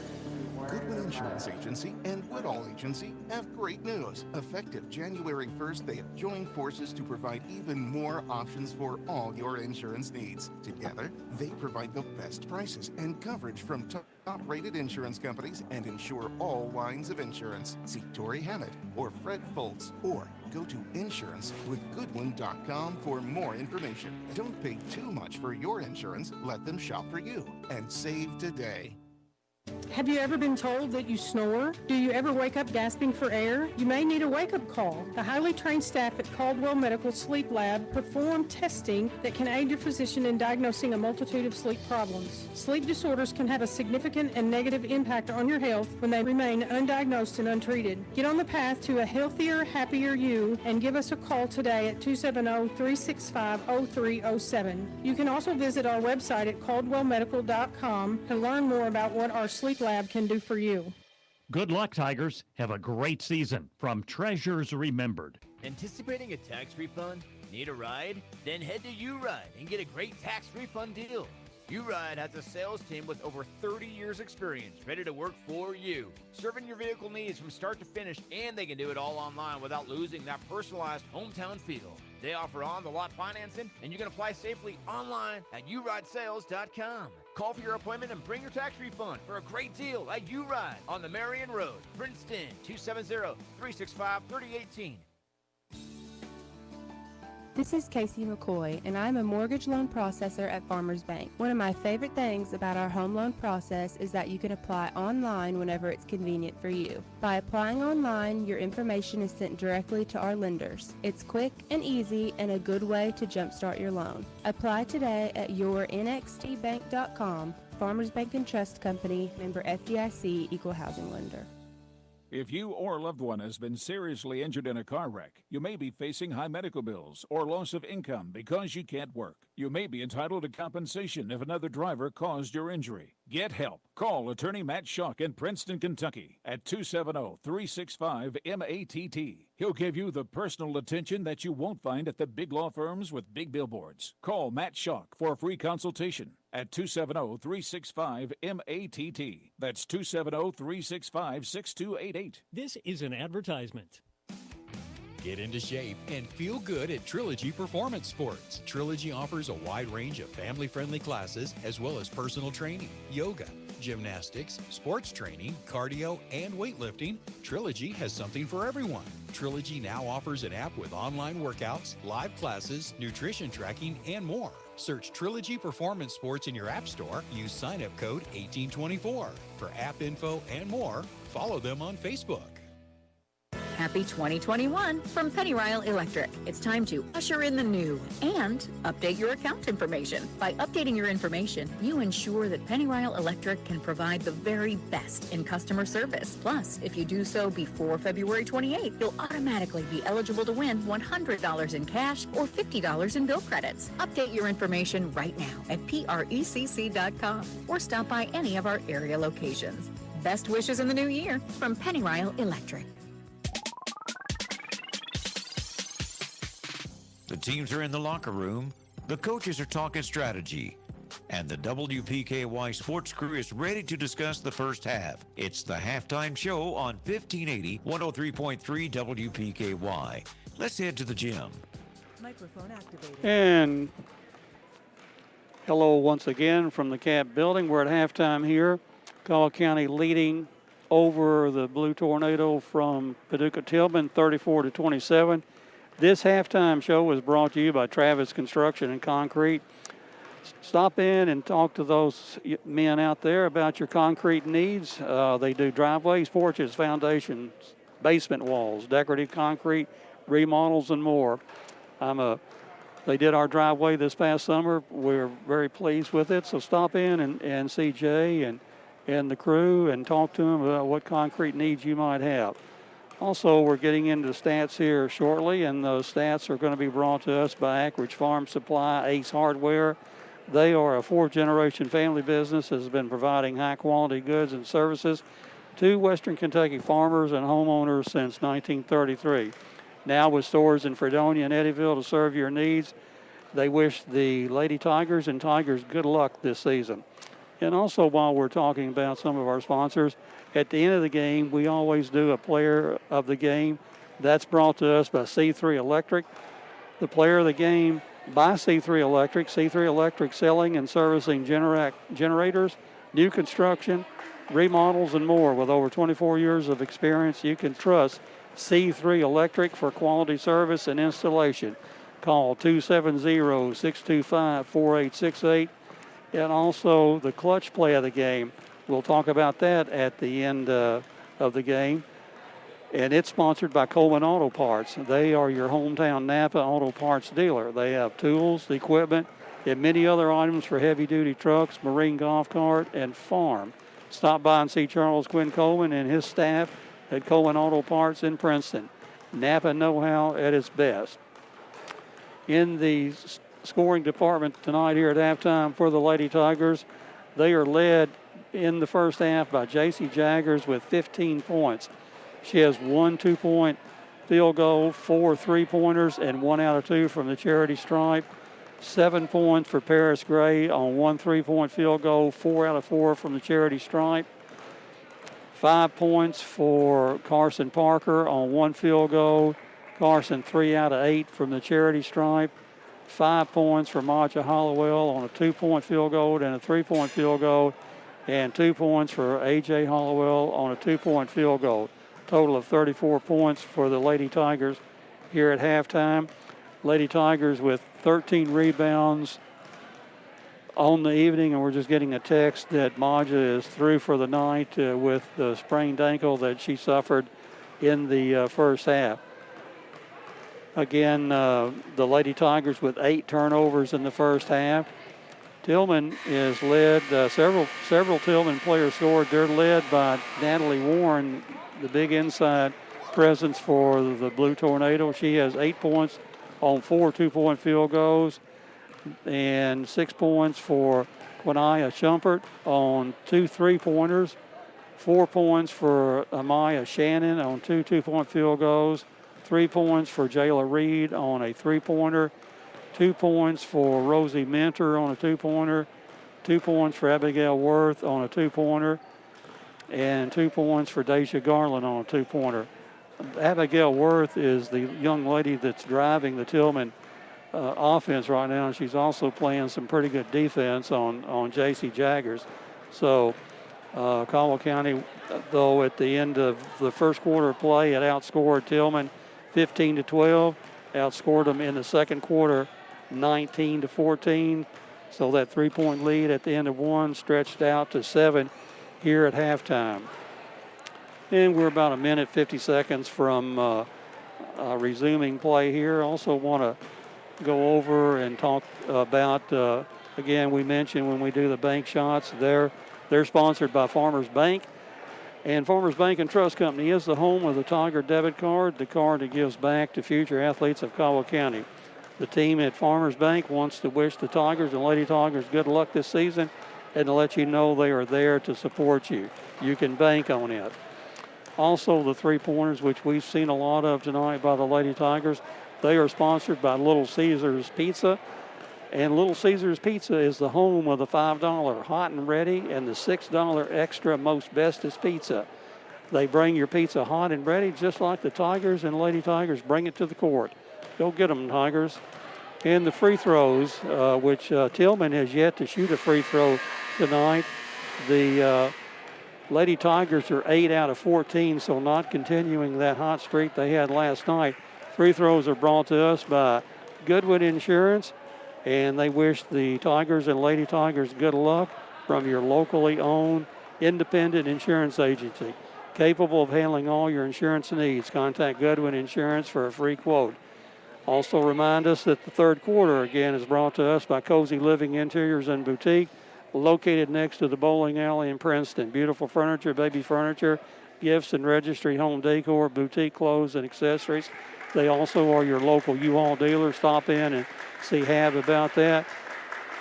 Goodwin Insurance Agency and Woodall Agency have great news. Effective January 1st, they have joined forces to provide even more options for all your insurance needs. Together, they provide the best prices and coverage from top-rated insurance companies and insure all lines of insurance. See Tori Hammett or Fred Foltz, or go to insurancewithgoodwin.com for more information. Don't pay too much for your insurance. Let them shop for you and save today. Have you ever been told that you snore? Do you ever wake up gasping for air? You may need a wake-up call. The highly trained staff at Caldwell Medical Sleep Lab perform testing that can aid your physician in diagnosing a multitude of sleep problems. Sleep disorders can have a significant and negative impact on your health when they remain undiagnosed and untreated. Get on the path to a healthier, happier you and give us a call today at 270-365-0307. You can also visit our website at caldwellmedical.com to learn more about what our Sleep Lab can do for you. Good luck, Tigers. Have a great season from Treasures Remembered. Anticipating a tax refund? Need a ride? Then head to U-Ride and get a great tax refund deal. U-Ride has a sales team with over 30 years experience ready to work for you, serving your vehicle needs from start to finish, and they can do it all online without losing that personalized hometown feel. They offer on-the-lot financing, and you can apply safely online at uridesales.com. Call for your appointment and bring your tax refund for a great deal at U-Ride on the Marion Road, Princeton, 270-365-3018. This is Casey McCoy, and I'm a mortgage loan processor at Farmers Bank. One of my favorite things about our home loan process is that you can apply online whenever it's convenient for you. By applying online, your information is sent directly to our lenders. It's quick and easy and a good way to jumpstart your loan. Apply today at yournxtbank.com. Farmers Bank and Trust Company, member FDIC, equal housing lender. If you or a loved one has been seriously injured in a car wreck, you may be facing high medical bills or loss of income because you can't work. You may be entitled to compensation if another driver caused your injury. Get help. Call attorney Matt Schock in Princeton, Kentucky at 270-365-MATT. He'll give you the personal attention that you won't find at the big law firms with big billboards. Call Matt Schock for a free consultation at 270-365-MATT. That's 270-365-6288. This is an advertisement. Get into shape and feel good at Trilogy Performance Sports. Trilogy offers a wide range of family-friendly classes as well as personal training, yoga, gymnastics, sports training, cardio, and weightlifting. Trilogy has something for everyone. Trilogy now offers an app with online workouts, live classes, nutrition tracking, and more. Search Trilogy Performance Sports in your app store. Use sign-up code 1824. For app info and more, follow them on Facebook. Happy 2021 from Pennyrile Electric. It's time to usher in the new and update your account information. By updating your information, you ensure that Pennyrile Electric can provide the very best in customer service. Plus, if you do so before February 28th, you'll automatically be eligible to win $100 in cash or $50 in bill credits. Update your information right now at precc.com or stop by any of our area locations. Best wishes in the new year from Pennyrile Electric. The teams are in the locker room, the coaches are talking strategy, and the WPKY sports crew is ready to discuss the first half. It's the halftime show on 1580 103.3 WPKY. Let's head to the gym. Microphone activated. And hello once again from the CAB building. We're at halftime here. Collier County leading over the Blue Tornado from Paducah Tillman 34-27. This halftime show was brought to you by Travis Construction and Concrete. Stop in and talk to those men out there about your concrete needs. They do driveways, porches, foundations, basement walls, decorative concrete, remodels, and more. They did our driveway this past summer. We're very pleased with it. So stop in and see Jay and and the crew and talk to them about what concrete needs you might have. Also, we're getting into stats here shortly, and those stats are going to be brought to us by Ackridge Farm Supply, Ace Hardware. They are a fourth-generation family business that has been providing high-quality goods and services to Western Kentucky farmers and homeowners since 1933. Now with stores in Fredonia and Eddyville to serve your needs, they wish the Lady Tigers and Tigers good luck this season. And also, while we're talking about some of our sponsors, at the end of the game, we always do a player of the game. That's brought to us by C3 Electric. The player of the game by C3 Electric. C3 Electric selling and servicing generators, new construction, remodels, and more. With over 24 years of experience, you can trust C3 Electric for quality service and installation. Call 270-625-4868. And also the clutch play of the game. We'll talk about that at the end of the game. And it's sponsored by Coleman Auto Parts. They are your hometown Napa Auto Parts dealer. They have tools, equipment, and many other items for heavy-duty trucks, marine golf cart, and farm. Stop by and see Charles Quinn Coleman and his staff at Coleman Auto Parts in Princeton. Napa know-how at its best. In the scoring department tonight here at halftime for the Lady Tigers, they are led in the first half by J.C. Jaggers with 15 points. She has 1 2-point field goal, 4 3-pointers, and 1 out of 2 from the charity stripe. 7 points for Paris Gray on 1 3-point field goal, 4 out of 4 from the charity stripe. 5 points for Carson Parker on 1 field goal. Carson 3 out of 8 from the charity stripe. 5 points for Maja Hollowell on a 2-point field goal and a 3-point field goal. And 2 points for A.J. Hollowell on a 2-point field goal. Total of 34 points for the Lady Tigers here at halftime. Lady Tigers with 13 rebounds on the evening, and we're just getting a text that Maja is through for the night with the sprained ankle that she suffered in the first half. Again, the Lady Tigers with 8 turnovers in the first half. Tillman is led, several Tillman players scored. They're led by Natalie Warren, the big inside presence for the Blue Tornado. She has 8 points on 4 2-point field goals and 6 points for Quinaya Shumpert on 2 3-pointers, 4 points for Amaya Shannon on 2 2-point field goals, 3 points for Jayla Reed on a 3-pointer, 2 points for Rosie Mentor on a 2-pointer, 2 points for Abigail Worth on a 2-pointer, and 2 points for Deja Garland on a 2-pointer. Abigail Worth is the young lady that's driving the Tillman offense right now, and she's also playing some pretty good defense on J.C. Jaggers. So Caldwell County, though, at the end of the first quarter of play, had outscored Tillman 15-12, outscored them in the second quarter 19-14. So that 3-point lead at the end of one stretched out to 7 here at halftime. And we're about 1:50 from resuming play here. Also want to go over and talk about, again, we mentioned when we do the bank shots, they're sponsored by Farmers Bank. And Farmers Bank and Trust Company is the home of the Tiger debit card, the card that gives back to future athletes of Caldwell County. The team at Farmers Bank wants to wish the Tigers and Lady Tigers good luck this season and to let you know they are there to support you. You can bank on it. Also, the 3-pointers, which we've seen a lot of tonight by the Lady Tigers, they are sponsored by Little Caesars Pizza. And Little Caesars Pizza is the home of the $5 hot and ready and the $6 extra most bestest pizza. They bring your pizza hot and ready just like the Tigers and Lady Tigers bring it to the court. Go get them, Tigers. And the free throws, which Tillman has yet to shoot a free throw tonight. The Lady Tigers are 8 out of 14, so not continuing that hot streak they had last night. Free throws are brought to us by Goodwood Insurance, and they wish the Tigers and Lady Tigers good luck from your locally owned independent insurance agency, capable of handling all your insurance needs. Contact Goodwin Insurance for a free quote. Also remind us that the third quarter, again, is brought to us by Cozy Living Interiors and Boutique. located next to the bowling alley in Princeton. Beautiful furniture, baby furniture, gifts and registry, home decor, boutique clothes and accessories. They also are your local U-Haul dealer. Stop in and see Hab about that.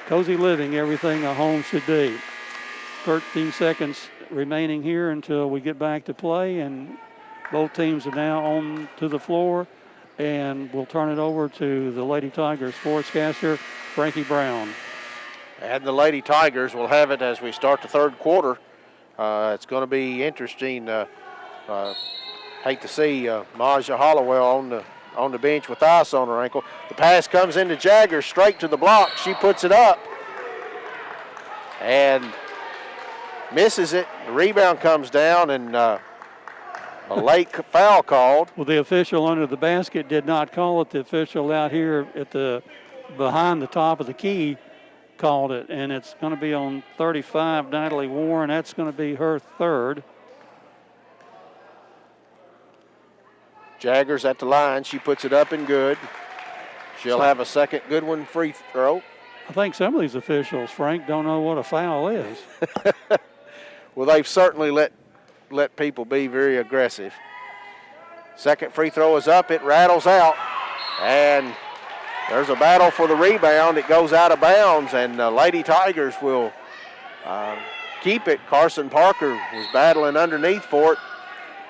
Cozy living, everything a home should be. 13 seconds remaining here until we get back to play, and both teams are now on to the floor, and we'll turn it over to the Lady Tigers sportscaster, Frankie Brown. And the Lady Tigers will have it as we start the third quarter. It's going to be interesting. Hate to see Maja Hollowell on the bench with ice on her ankle. The pass comes into Jaggers, straight to the block. She puts it up and misses it. The rebound comes down, and a late foul called. Well, the official under the basket did not call it. The official out here at the behind the top of the key called it, and it's going to be on 35, Natalie Warren. That's going to be her third. Jaggers at the line. She puts it up and good. She'll have a second good one free throw. I think some of these officials, Frank, don't know what a foul is. Well, they've certainly let people be very aggressive. Second free throw is up. It rattles out. And there's a battle for the rebound. It goes out of bounds, and Lady Tigers will keep it. Carson Parker was battling underneath for it.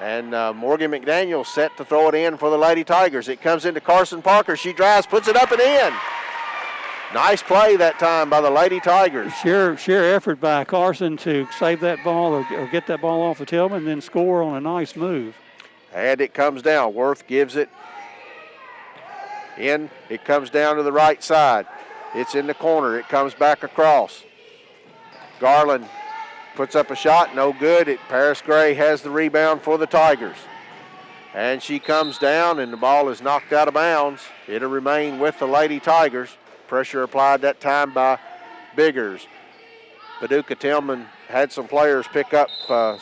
And Morgan McDaniel set to throw it in for the Lady Tigers. It comes into Carson Parker. She drives, puts it up and in. Nice play that time by the Lady Tigers. Sheer effort by Carson to save that ball or get that ball off of Tillman and then score on a nice move. And it comes down. Worth gives it in. It comes down to the right side. It's in the corner. It comes back across. Garland puts up a shot, no good. Paris Gray has the rebound for the Tigers. And she comes down, and the ball is knocked out of bounds. It'll remain with the Lady Tigers. Pressure applied that time by Biggers. Paducah Tillman had some players pick up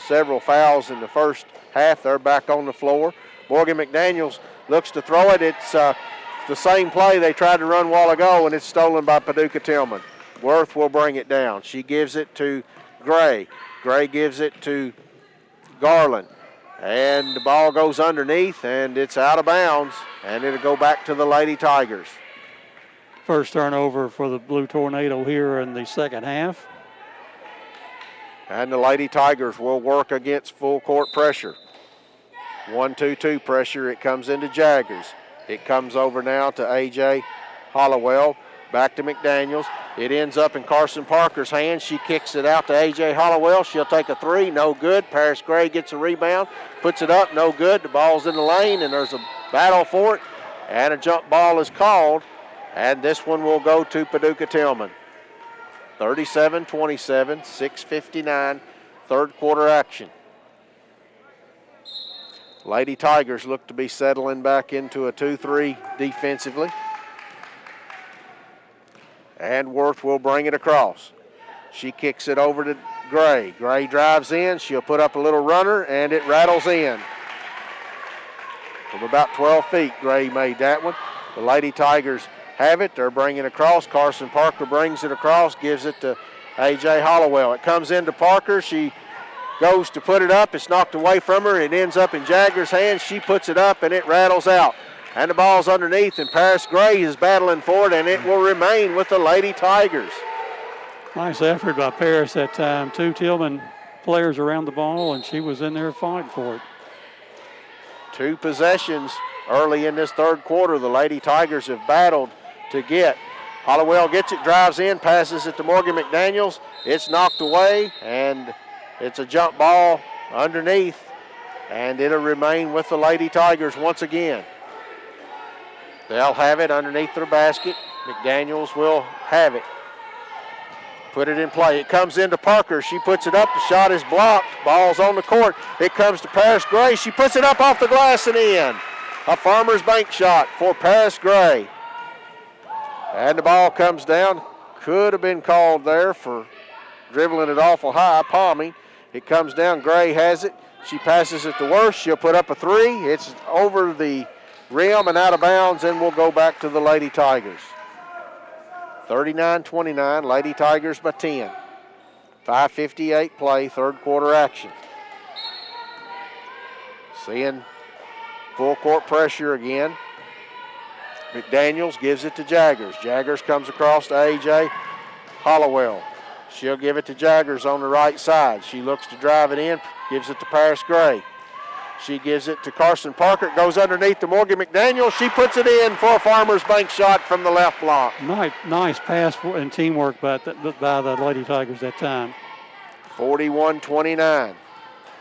several fouls in the first half. They're back on the floor. Morgan McDaniels looks to throw it. It's the same play they tried to run a while ago, and it's stolen by Paducah Tillman. Worth will bring it down. She gives it to Gray. Gray gives it to Garland. And the ball goes underneath, and it's out of bounds, and it'll go back to the Lady Tigers. First turnover for the Blue Tornado here in the second half. And the Lady Tigers will work against full court pressure. 1-2-2 pressure. It comes into Jaggers. It comes over now to A.J. Hollowell. Back to McDaniels. It ends up in Carson Parker's hands. She kicks it out to A.J. Hollowell. She'll take a three. No good. Paris Gray gets a rebound. Puts it up. No good. The ball's in the lane, and there's a battle for it. And a jump ball is called. And this one will go to Paducah Tillman. 37-27, 6:59, third quarter action. Lady Tigers look to be settling back into a 2-3 defensively. And Worth will bring it across. She kicks it over to Gray. Gray drives in. She'll put up a little runner, and it rattles in. From about 12 feet, Gray made that one. The Lady Tigers have it. They're bringing it across. Carson Parker brings it across, gives it to A.J. Hollowell. It comes into Parker. She goes to put it up. It's knocked away from her. It ends up in Jaggers' hands. She puts it up, and it rattles out. And the ball's underneath, and Paris Gray is battling for it, and it will remain with the Lady Tigers. Nice effort by Paris that time. Two Tillman players around the ball, and she was in there fighting for it. Two possessions early in this third quarter. The Lady Tigers have battled to get. Hollowell gets it, drives in, passes it to Morgan McDaniels. It's knocked away, and it's a jump ball underneath, and it'll remain with the Lady Tigers once again. They'll have it underneath their basket. McDaniels will have it. Put it in play. It comes into Parker. She puts it up. The shot is blocked. Ball's on the court. It comes to Paris Gray. She puts it up off the glass and in. A Farmers Bank shot for Paris Gray. And the ball comes down. Could have been called there for dribbling it awful high, palming. It comes down. Gray has it. She passes it to Worth. She'll put up a three. It's over the rim and out of bounds, and we'll go back to the Lady Tigers. 39-29, Lady Tigers by 10. 5:58 play, third quarter action. Seeing full court pressure again. McDaniels gives it to Jaggers. Jaggers comes across to A.J. Hollowell. She'll give it to Jaggers on the right side. She looks to drive it in, gives it to Paris Gray. She gives it to Carson Parker. It goes underneath to Morgan McDaniel. She puts it in for a Farmers Bank shot from the left block. Nice pass and teamwork by the Lady Tigers that time. 41-29.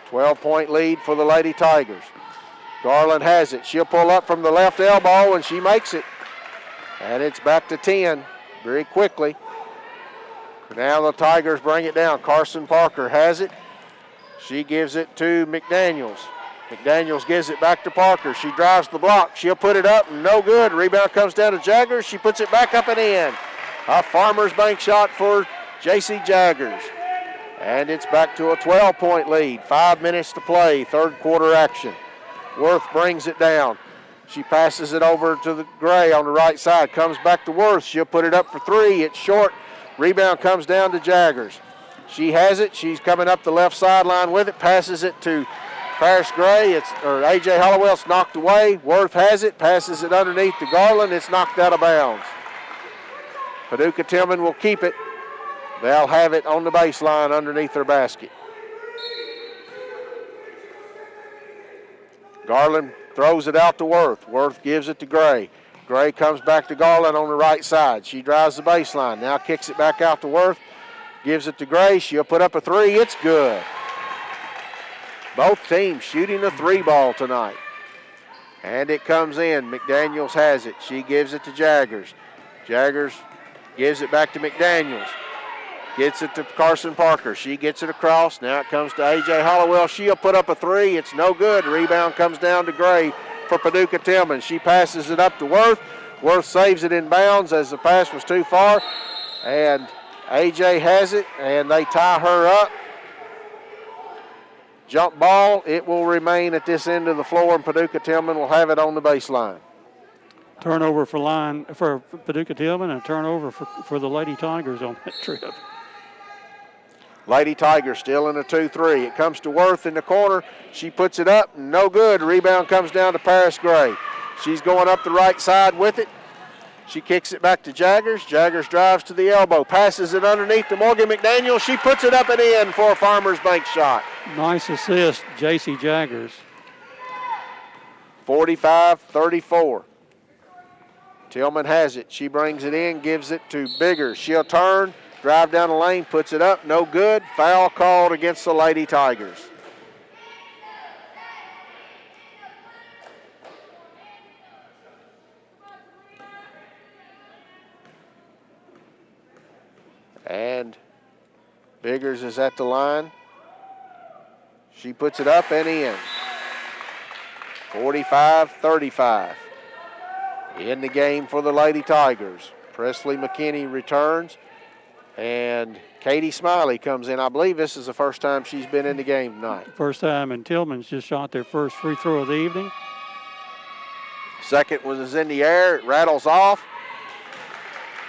12-point lead for the Lady Tigers. Garland has it. She'll pull up from the left elbow, and she makes it. And it's back to 10 very quickly. Now the Tigers bring it down. Carson Parker has it. She gives it to McDaniels. McDaniels gives it back to Parker. She drives the block. She'll put it up, no good. Rebound comes down to Jaggers. She puts it back up and in. A Farmers Bank shot for J.C. Jaggers. And it's back to a 12-point lead. 5 minutes to play, third quarter action. Worth brings it down. She passes it over to the Gray on the right side. Comes back to Worth. She'll put it up for three. It's short. Rebound comes down to Jaggers. She has it. She's coming up the left sideline with it. Passes it to Paris Gray. A.J. Hollowell's knocked away. Worth has it. Passes it underneath to Garland. It's knocked out of bounds. Paducah Tillman will keep it. They'll have it on the baseline underneath their basket. Garland throws it out to Worth. Worth gives it to Gray. Gray comes back to Garland on the right side. She drives the baseline. Now kicks it back out to Worth. Gives it to Gray. She'll put up a three. It's good. Both teams shooting a three ball tonight. And it comes in. McDaniels has it. She gives it to Jaggers. Jaggers gives it back to McDaniels. Gets it to Carson Parker. She gets it across. Now it comes to A.J. Hollowell. She'll put up a three. It's no good. Rebound comes down to Gray for Paducah Tillman. She passes it up to Worth. Worth saves it in bounds as the pass was too far. And A.J. has it, and they tie her up. Jump ball. It will remain at this end of the floor, and Paducah Tillman will have it on the baseline. Turnover for Paducah Tillman, and turnover for the Lady Tigers on that trip. Lady Tigers still in a 2-3. It comes to Worth in the corner. She puts it up. No good. Rebound comes down to Paris Gray. She's going up the right side with it. She kicks it back to Jaggers. Jaggers drives to the elbow. Passes it underneath to Morgan McDaniel. She puts it up and in for a Farmers Bank shot. Nice assist, J.C. Jaggers. 45-34. Tillman has it. She brings it in, gives it to Biggers. She'll turn. Drive down the lane, puts it up, no good. Foul called against the Lady Tigers. And Biggers is at the line. She puts it up and in. 45-35. In the game for the Lady Tigers. Presley McKinney returns. And Katie Smiley comes in. I believe this is the first time she's been in the game tonight. First time, and Tillman's just shot their first free throw of the evening. Second one is in the air. It rattles off.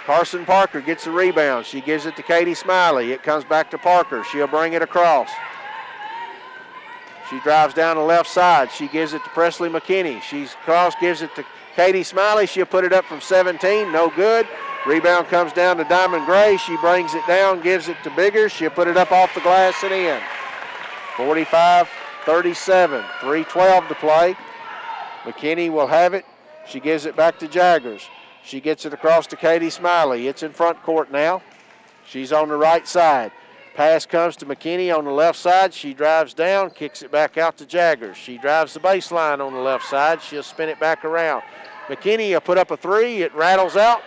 Carson Parker gets the rebound. She gives it to Katie Smiley. It comes back to Parker. She'll bring it across. She drives down the left side. She gives it to Presley McKinney. She's across, gives it to Katie Smiley. She'll put it up from 17. No good. Rebound comes down to Diamond Gray. She brings it down, gives it to Biggers. She'll put it up off the glass and in. 45-37, 3:12 to play. McKinney will have it. She gives it back to Jaggers. She gets it across to Katie Smiley. It's in front court now. She's on the right side. Pass comes to McKinney on the left side. She drives down, kicks it back out to Jaggers. She drives the baseline on the left side. She'll spin it back around. McKinney will put up a three. It rattles out.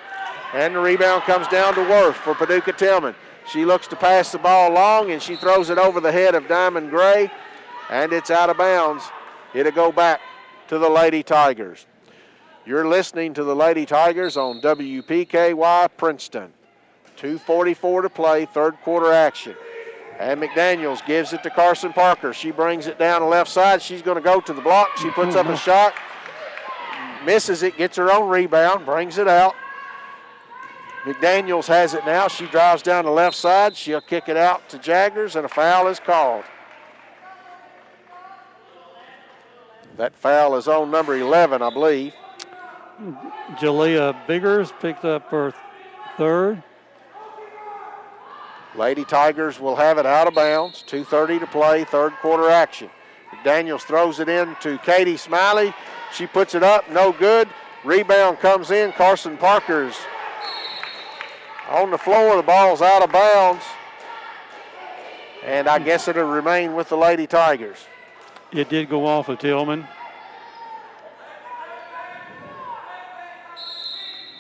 And the rebound comes down to Worth for Paducah Tillman. She looks to pass the ball long, and she throws it over the head of Diamond Gray, and it's out of bounds. It'll go back to the Lady Tigers. You're listening to the Lady Tigers on WPKY Princeton. 2:44 to play, third quarter action. And McDaniels gives it to Carson Parker. She brings it down the left side. She's going to go to the block. She puts up a shot, misses it, gets her own rebound, brings it out. McDaniels has it now. She drives down the left side. She'll kick it out to Jaggers, and a foul is called. That foul is on number 11, I believe. Jalea Biggers picked up her third. Lady Tigers will have it out of bounds. 2:30 to play, third quarter action. McDaniels throws it in to Katie Smiley. She puts it up, no good. Rebound comes in. Carson Parker's on the floor. The ball's out of bounds. And I guess it'll remain with the Lady Tigers. It did go off of Tillman.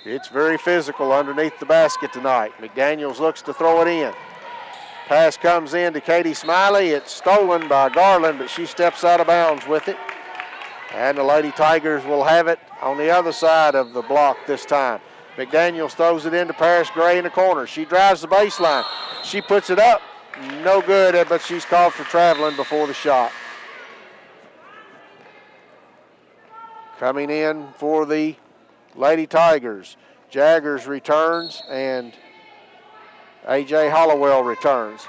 It's very physical underneath the basket tonight. McDaniels looks to throw it in. Pass comes in to Katie Smiley. It's stolen by Garland, but she steps out of bounds with it. And the Lady Tigers will have it on the other side of the block this time. McDaniels throws it into Paris Gray in the corner. She drives the baseline. She puts it up. No good, but she's called for traveling before the shot. Coming in for the Lady Tigers, Jaggers returns and A.J. Hollowell returns.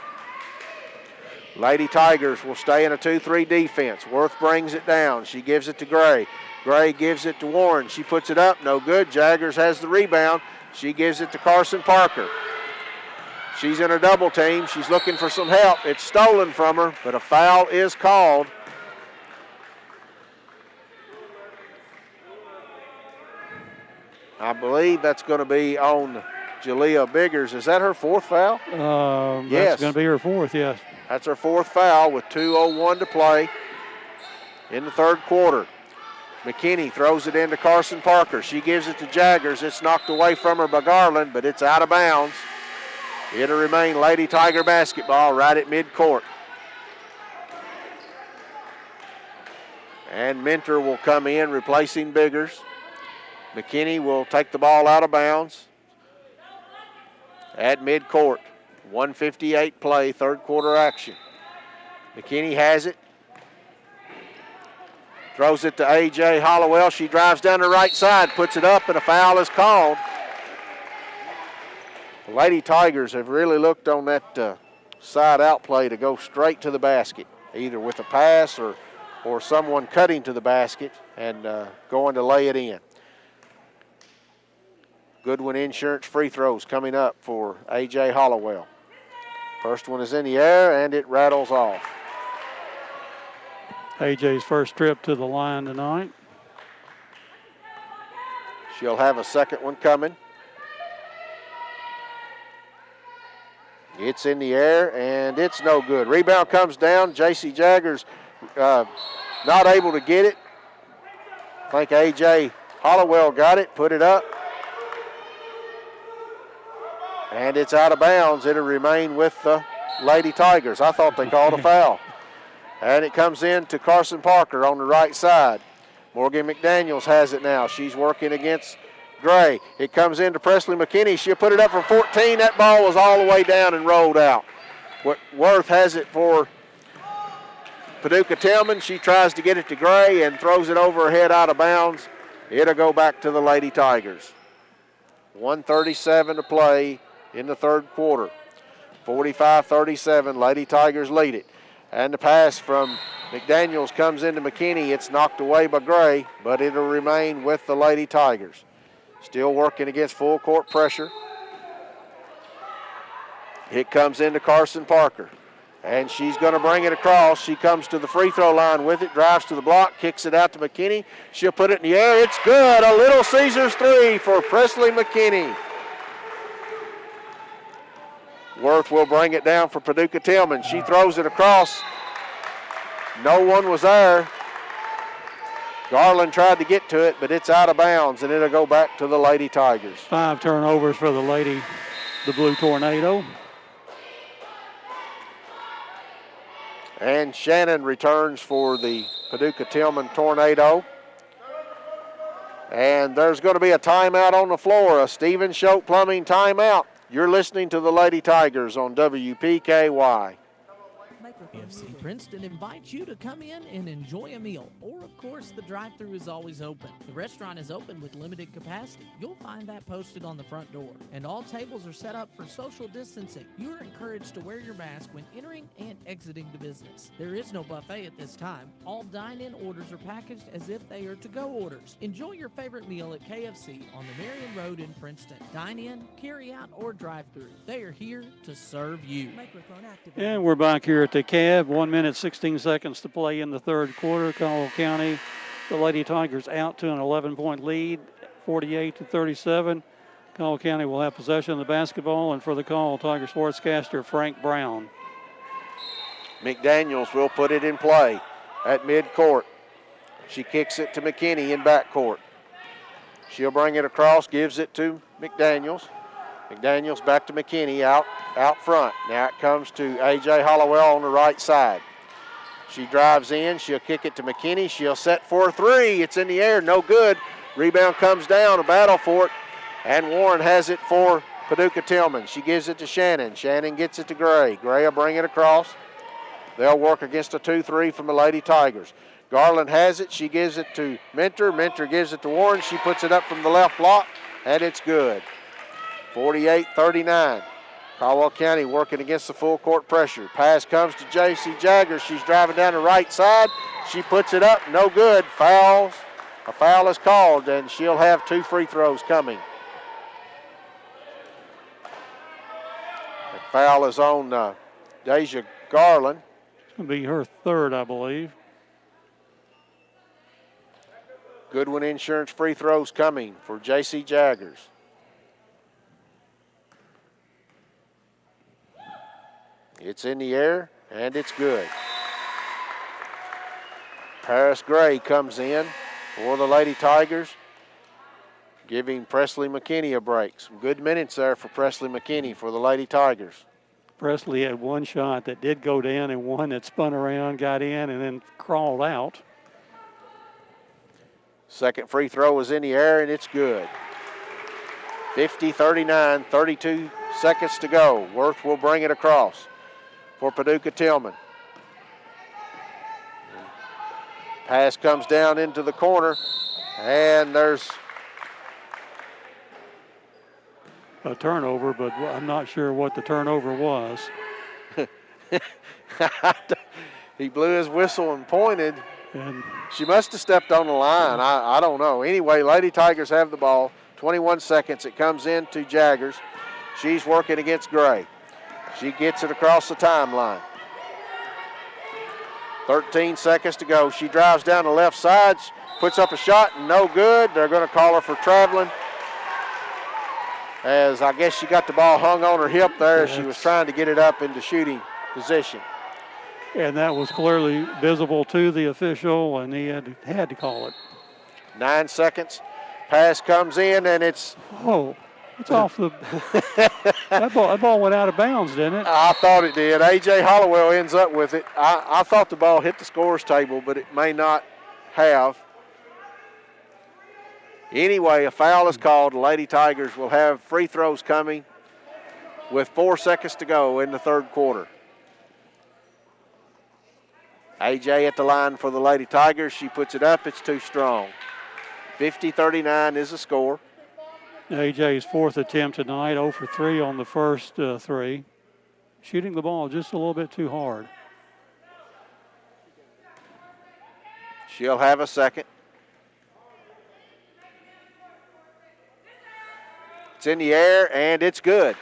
Lady Tigers will stay in a 2-3 defense. Worth brings it down. She gives it to Gray. Gray gives it to Warren. She puts it up. No good. Jaggers has the rebound. She gives it to Carson Parker. She's in a double team. She's looking for some help. It's stolen from her, but a foul is called. I believe that's going to be on Jalea Biggers. Is that her fourth foul? Yes. That's going to be her fourth, yes. That's her fourth foul with 2:01 to play in the third quarter. McKinney throws it into Carson Parker. She gives it to Jaggers. It's knocked away from her by Garland, but it's out of bounds. It'll remain Lady Tiger basketball right at midcourt. And Mentor will come in replacing Biggers. McKinney will take the ball out of bounds at midcourt. 1:58 play, third quarter action. McKinney has it. Throws it to A.J. Hollowell. She drives down the right side, puts it up, and a foul is called. The Lady Tigers have really looked on that side out play to go straight to the basket, either with a pass or someone cutting to the basket and going to lay it in. Goodwin Insurance free throws coming up for A.J. Hollowell. First one is in the air, and it rattles off. A.J.'s first trip to the line tonight. She'll have a second one coming. It's in the air, and it's no good. Rebound comes down. J.C. Jaggers not able to get it. I think A.J. Hollowell got it, put it up. And it's out of bounds. It'll remain with the Lady Tigers. I thought they called a foul. And it comes in to Carson Parker on the right side. Morgan McDaniels has it now. She's working against Gray. It comes in to Presley McKinney. She'll put it up from 14. That ball was all the way down and rolled out. Worth has it for Paducah Tillman. She tries to get it to Gray and throws it over her head out of bounds. It'll go back to the Lady Tigers. 1:37 to play in the third quarter. 45-37, Lady Tigers lead it. And the pass from McDaniels comes into McKinney. It's knocked away by Gray, but it'll remain with the Lady Tigers. Still working against full court pressure. It comes into Carson Parker. And she's going to bring it across. She comes to the free throw line with it, drives to the block, kicks it out to McKinney. She'll put it in the air. It's good. A Little Caesars three for Presley McKinney. Worth will bring it down for Paducah Tillman. She throws it across. No one was there. Garland tried to get to it, but it's out of bounds, and it'll go back to the Lady Tigers. 5 turnovers for the Blue Tornado. And Shannon returns for the Paducah Tillman Tornado. And there's going to be a timeout on the floor, a Stephen Schote Plumbing timeout. You're listening to the Lady Tigers on WPKY. FC Princeton invites you to come in and enjoy a meal, or of course the drive-thru is always open. The restaurant is open with limited capacity. You'll find that posted on the front door. And all tables are set up for social distancing. You are encouraged to wear your mask when entering and exiting the business. There is no buffet at this time. All dine-in orders are packaged as if they are to-go orders. Enjoy your favorite meal at KFC on the Marion Road in Princeton. Dine in, carry out, or drive-thru. They are here to serve you. And we're back here at the Cab. 1 minute, 16 seconds to play in the third quarter. Caldwell County, the Lady Tigers out to an 11-point lead, 48-37. Caldwell County will have possession of the basketball, and for the call, Tiger sportscaster Frank Brown. McDaniels will put it in play at midcourt. She kicks it to McKinney in backcourt. She'll bring it across, gives it to McDaniels. McDaniels back to McKinney out front. Now it comes to A.J. Hollowell on the right side. She drives in. She'll kick it to McKinney. She'll set for a three. It's in the air. No good. Rebound comes down. A battle for it. And Warren has it for Paducah Tillman. She gives it to Shannon. Shannon gets it to Gray. Gray will bring it across. They'll work against a 2-3 from the Lady Tigers. Garland has it. She gives it to Mentor. Mentor gives it to Warren. She puts it up from the left block, and it's good. 48-39. Caldwell County working against the full court pressure. Pass comes to J.C. Jaggers. She's driving down the right side. She puts it up. No good. Fouls. A foul is called, and she'll have 2 free throws coming. The foul is on Deja Garland. It's going to be her third, I believe. Goodwin Insurance free throws coming for J.C. Jaggers. It's in the air, and it's good. Paris Gray comes in for the Lady Tigers, giving Presley McKinney a break. Some good minutes there for Presley McKinney for the Lady Tigers. Presley had one shot that did go down and one that spun around, got in, and then crawled out. Second free throw is in the air, and it's good. 50-39, 32 seconds to go. Worth will bring it across for Paducah Tillman. Pass comes down into the corner, and there's a turnover, but I'm not sure what the turnover was. He blew his whistle and pointed. And she must have stepped on the line. I don't know. Anyway, Lady Tigers have the ball. 21 seconds. It comes in to Jaggers. She's working against Gray. She gets it across the timeline. 13 seconds to go. She drives down the left side, puts up a shot, no good. They're going to call her for traveling, as I guess she got the ball hung on her hip there. She was trying to get it up into shooting position. And that was clearly visible to the official, and he had to call it. 9 seconds. Pass comes in, and it's... Oh, it's off the... that ball went out of bounds, didn't it? I thought it did. A.J. Hollowell ends up with it. I thought the ball hit the scorer's table, but it may not have. Anyway, a foul is called. The Lady Tigers will have free throws coming with 4 seconds to go in the third quarter. A.J. at the line for the Lady Tigers. She puts it up. It's too strong. 50-39 is the score. A.J.'s fourth attempt tonight, 0 for 3 on the first three. Shooting the ball just a little bit too hard. She'll have a second. It's in the air, and it's good.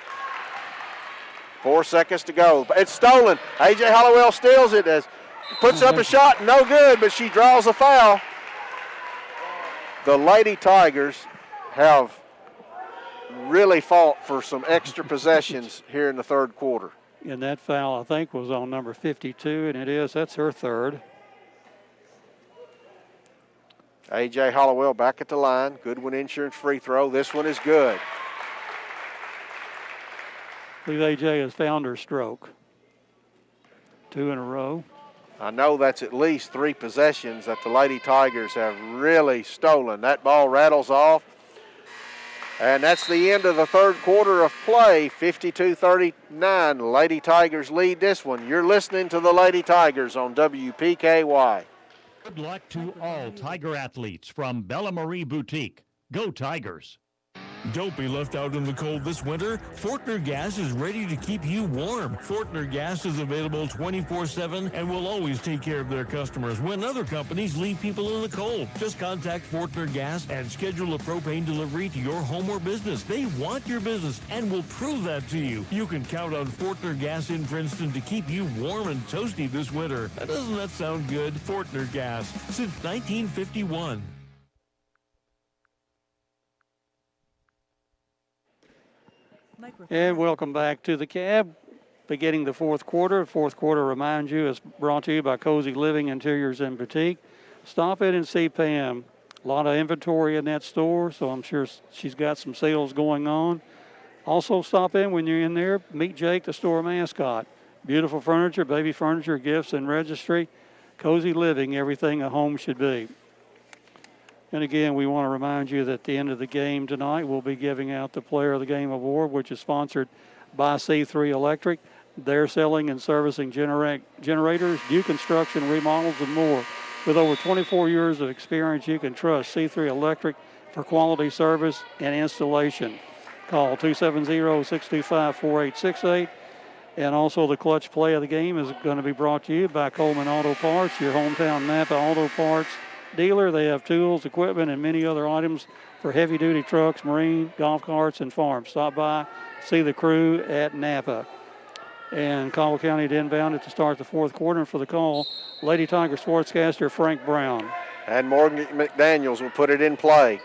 4 seconds to go. It's stolen. A.J. Hollowell steals it, as puts up a shot, no good, but she draws a foul. The Lady Tigers have really fought for some extra possessions here in the third quarter. And that foul, I think, was on number 52, and it is. That's her third. A.J. Hollowell back at the line. Goodwin Insurance free throw. This one is good. I believe A.J. has found her stroke. 2 in a row. I know that's at least 3 possessions that the Lady Tigers have really stolen. That ball rattles off. And that's the end of the third quarter of play. 52-39. Lady Tigers lead this one. You're listening to the Lady Tigers on WPKY. Good luck to all Tiger athletes from Bella Marie Boutique. Go Tigers. Don't be left out in the cold this winter. Fortner Gas is ready to keep you warm. Fortner Gas is available 24/7 and will always take care of their customers when other companies leave people in the cold. Just contact Fortner Gas and schedule a propane delivery to your home or business. They want your business and will prove that to you. You can count on Fortner Gas in Princeton to keep you warm and toasty this winter. Doesn't that sound good? Fortner Gas, since 1951. And welcome back to the Cab. Beginning the fourth quarter. Fourth quarter, remind you, is brought to you by Cozy Living Interiors and Boutique. Stop in and see Pam. A lot of inventory in that store, so I'm sure she's got some sales going on. Also stop in when you're in there. Meet Jake, the store mascot. Beautiful furniture, baby furniture, gifts, and registry. Cozy Living, everything a home should be. And again, we want to remind you that at the end of the game tonight, we'll be giving out the Player of the Game Award, which is sponsored by C3 Electric. They're selling and servicing generators, new construction, remodels, and more. With over 24 years of experience, you can trust C3 Electric for quality service and installation. Call 270-625-4868. And also the clutch play of the game is going to be brought to you by Coleman Auto Parts, your hometown Napa Auto Parts dealer. They have tools, equipment, and many other items for heavy-duty trucks, marine, golf carts, and farms. Stop by, see the crew at Napa. And Caldwell County to inbound it to start the fourth quarter. And for the call, Lady Tiger sportscaster Frank Brown. And Morgan McDaniels will put it in play.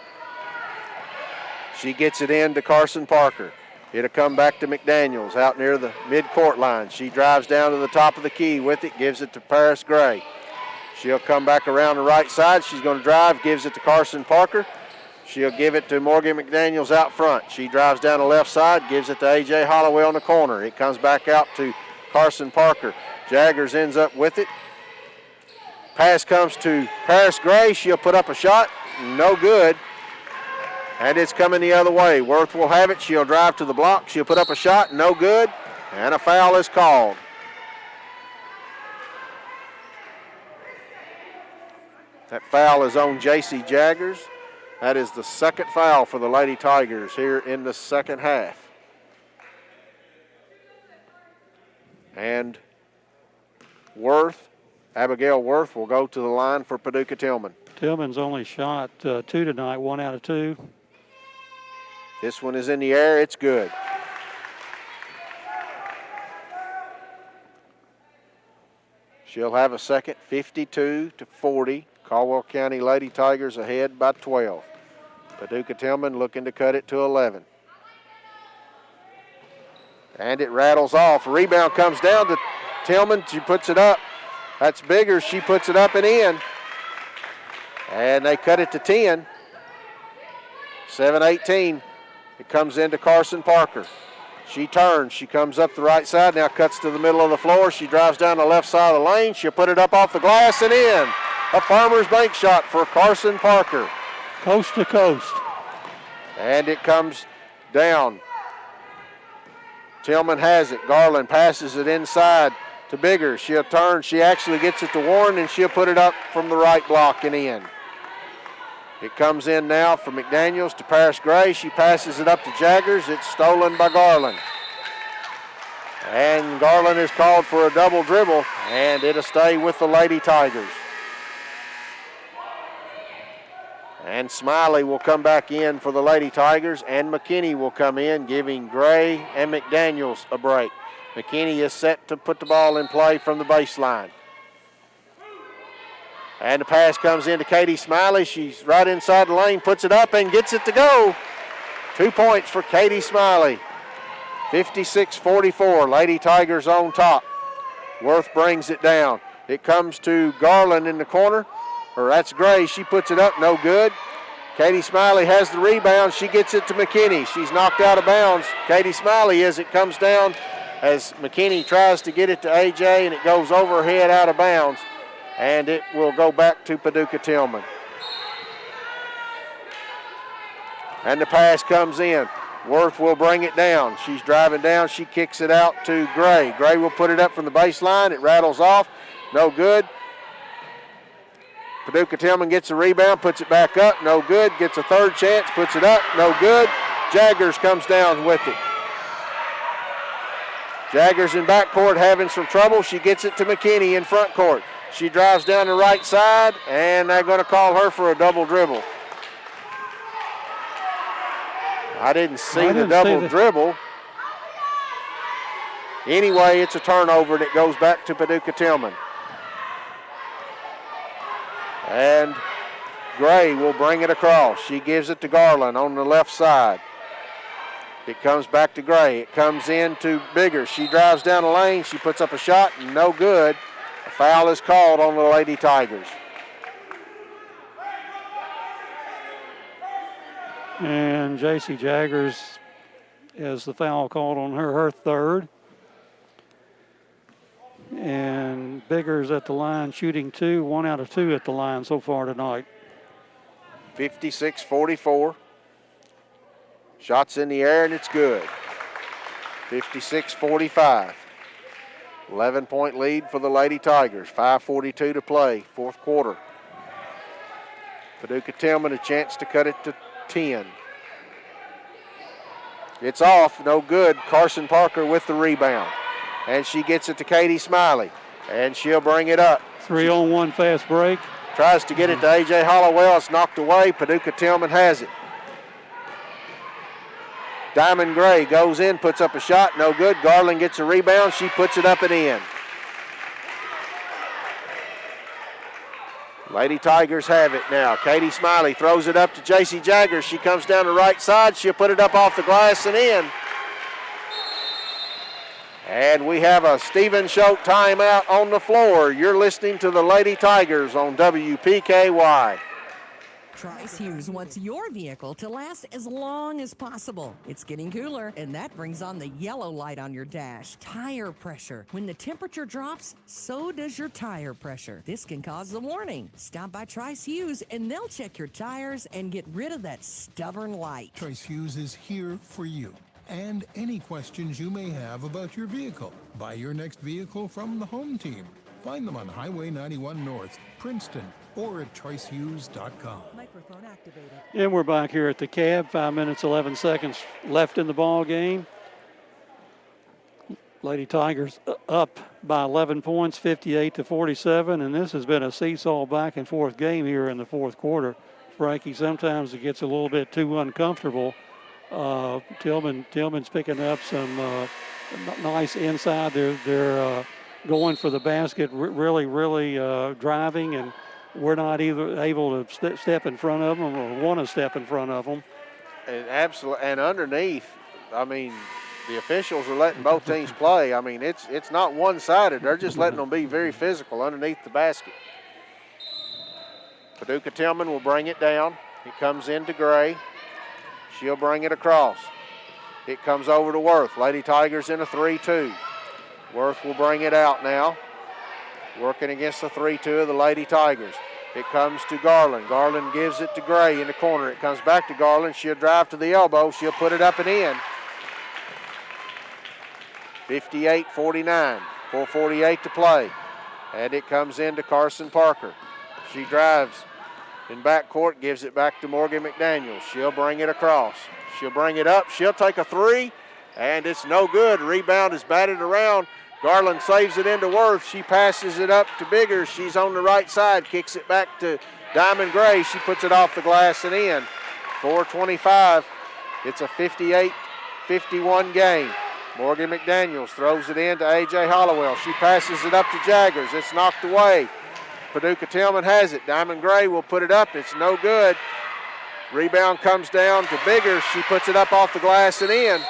She gets it in to Carson Parker. It'll come back to McDaniels out near the mid-court line. She drives down to the top of the key with it, gives it to Paris Gray. She'll come back around the right side. She's going to drive, gives it to Carson Parker. She'll give it to Morgan McDaniels out front. She drives down the left side, gives it to A.J. Holloway on the corner. It comes back out to Carson Parker. Jaggers ends up with it. Pass comes to Paris Gray. She'll put up a shot. No good. And it's coming the other way. Worth will have it. She'll drive to the block. She'll put up a shot. No good. And a foul is called. That foul is on J.C. Jaggers. That is the second foul for the Lady Tigers here in the second half. And Abigail Worth will go to the line for Paducah Tillman. Tillman's only shot 2 tonight, 1 out of 2. This one is in the air. It's good. She'll have a second, 52-40. Caldwell County Lady Tigers ahead by 12. Paducah Tillman looking to cut it to 11. And it rattles off. Rebound comes down to Tillman. She puts it up. That's bigger. She puts it up and in. And they cut it to 10. 7-18. It comes into Carson Parker. She turns. She comes up the right side. Now cuts to the middle of the floor. She drives down the left side of the lane. She'll put it up off the glass and in. A Farmers Bank shot for Carson Parker. Coast to coast. And it comes down. Tillman has it. Garland passes it inside to Bigger. She'll turn. She actually gets it to Warren, and she'll put it up from the right block and in. It comes in now for McDaniels to Paris Gray. She passes it up to Jaggers. It's stolen by Garland. And Garland is called for a double dribble, and it'll stay with the Lady Tigers. And Smiley will come back in for the Lady Tigers, and McKinney will come in, giving Gray and McDaniels a break. McKinney is set to put the ball in play from the baseline. And the pass comes in to Katie Smiley. She's right inside the lane, puts it up and gets it to go. 2 points for Katie Smiley. 56-44, Lady Tigers on top. Worth brings it down. It comes to Garland in the corner. Or that's Gray. She puts it up, no good. Katie Smiley has the rebound. She gets it to McKinney. She's knocked out of bounds. Katie Smiley as it comes down as McKinney tries to get it to A.J. and it goes over her head out of bounds. And it will go back to Paducah Tillman. And the pass comes in. Worth will bring it down. She's driving down. She kicks it out to Gray. Gray will put it up from the baseline. It rattles off. No good. Paducah Tillman gets a rebound, puts it back up. No good. Gets a third chance, puts it up. No good. Jaggers comes down with it. Jaggers in backcourt having some trouble. She gets it to McKinney in front court. She drives down the right side, and they're going to call her for a double dribble. I didn't see the double dribble. Anyway, it's a turnover, and it goes back to Paducah Tillman. And Gray will bring it across. She gives it to Garland on the left side. It comes back to Gray. It comes in to Bigger. She drives down the lane. She puts up a shot, no good. A foul is called on the Lady Tigers. And J.C. Jaggers has the foul called on her third. And Bigger's at the line shooting 2, 1 out of 2 at the line so far tonight. 56-44. Shots in the air, and it's good. 56-45. 11-point lead for the Lady Tigers. 5:42 to play, fourth quarter. Paducah Tillman a chance to cut it to 10. It's off, no good. Carson Parker with the rebound. And she gets it to Katie Smiley, and she'll bring it up. 3-on-1 fast break. Tries to get it to A.J. Hollowell. It's knocked away. Paducah Tillman has it. Diamond Gray goes in, puts up a shot, no good. Garland gets a rebound. She puts it up and in. Lady Tigers have it now. Katie Smiley throws it up to J.C. Jaggers. She comes down the right side. She'll put it up off the glass and in. And we have a Stephen Schoch timeout on the floor. You're listening to the Lady Tigers on WPKY. Trice Hughes wants your vehicle to last as long as possible. It's getting cooler, and that brings on the yellow light on your dash. Tire pressure. When the temperature drops, so does your tire pressure. This can cause a warning. Stop by Trice Hughes, and they'll check your tires and get rid of that stubborn light. Trice Hughes is here for you and any questions you may have about your vehicle. Buy your next vehicle from the home team. Find them on Highway 91 North, Princeton, or at tricehughes.com. Microphone activated. And we're back here at the Cab. 5 minutes, 11 seconds left in the ball game. Lady Tigers up by 11 points, 58-47, and this has been a seesaw back and forth game here in the fourth quarter. Frankie, sometimes it gets a little bit too uncomfortable. Tillman's picking up some nice inside. They're going for the basket, really driving, and we're not either able to step in front of them or want to step in front of them. And absolutely, and underneath, I mean, the officials are letting both teams play. I mean, it's not one-sided. They're just letting them be very physical underneath the basket. Paducah Tillman will bring it down. It comes into Gray. She'll bring it across. It comes over to Worth. Lady Tigers in a 3-2. Worth will bring it out now. Working against the 3-2 of the Lady Tigers. It comes to Garland. Garland gives it to Gray in the corner. It comes back to Garland. She'll drive to the elbow. She'll put it up and in. 58-49. 4:48 to play. And it comes into Carson Parker. She drives in backcourt, gives it back to Morgan McDaniels. She'll bring it across. She'll bring it up. She'll take a three, and it's no good. Rebound is batted around. Garland saves it into Worth. She passes it up to Bigger. She's on the right side, kicks it back to Diamond Gray. She puts it off the glass and in. 4:25. It's a 58-51 game. Morgan McDaniels throws it in to A.J. Hollowell. She passes it up to Jaggers. It's knocked away. Paducah Tillman has it. Diamond Gray will put it up. It's no good. Rebound comes down to Bigger. She puts it up off the glass and in.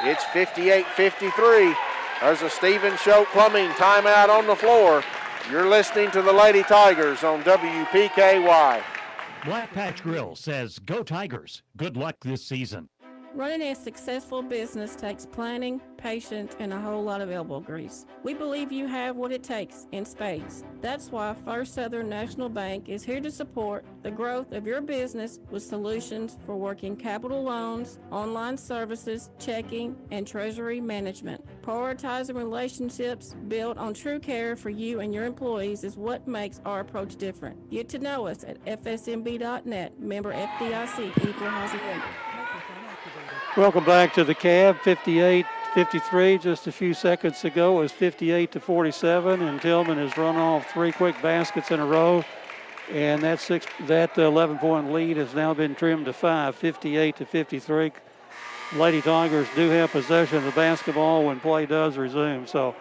It's 58-53. There's a Stephen Schoch Plumbing timeout on the floor. You're listening to the Lady Tigers on WPKY. Black Patch Grill says, "Go Tigers. Good luck this season." Running a successful business takes planning, patience, and a whole lot of elbow grease. We believe you have what it takes in spades. That's why First Southern National Bank is here to support the growth of your business with solutions for working capital loans, online services, checking, and treasury management. Prioritizing relationships built on true care for you and your employees is what makes our approach different. Get to know us at fsmb.net, member FDIC, equal housing lender. Welcome back to the Cab. 58-53 just a few seconds ago. It was 58-47, and Tillman has run off 3 quick baskets in a row, and that 11-point lead has now been trimmed to 5, 58-53. Lady Tigers do have possession of the basketball when play does resume. So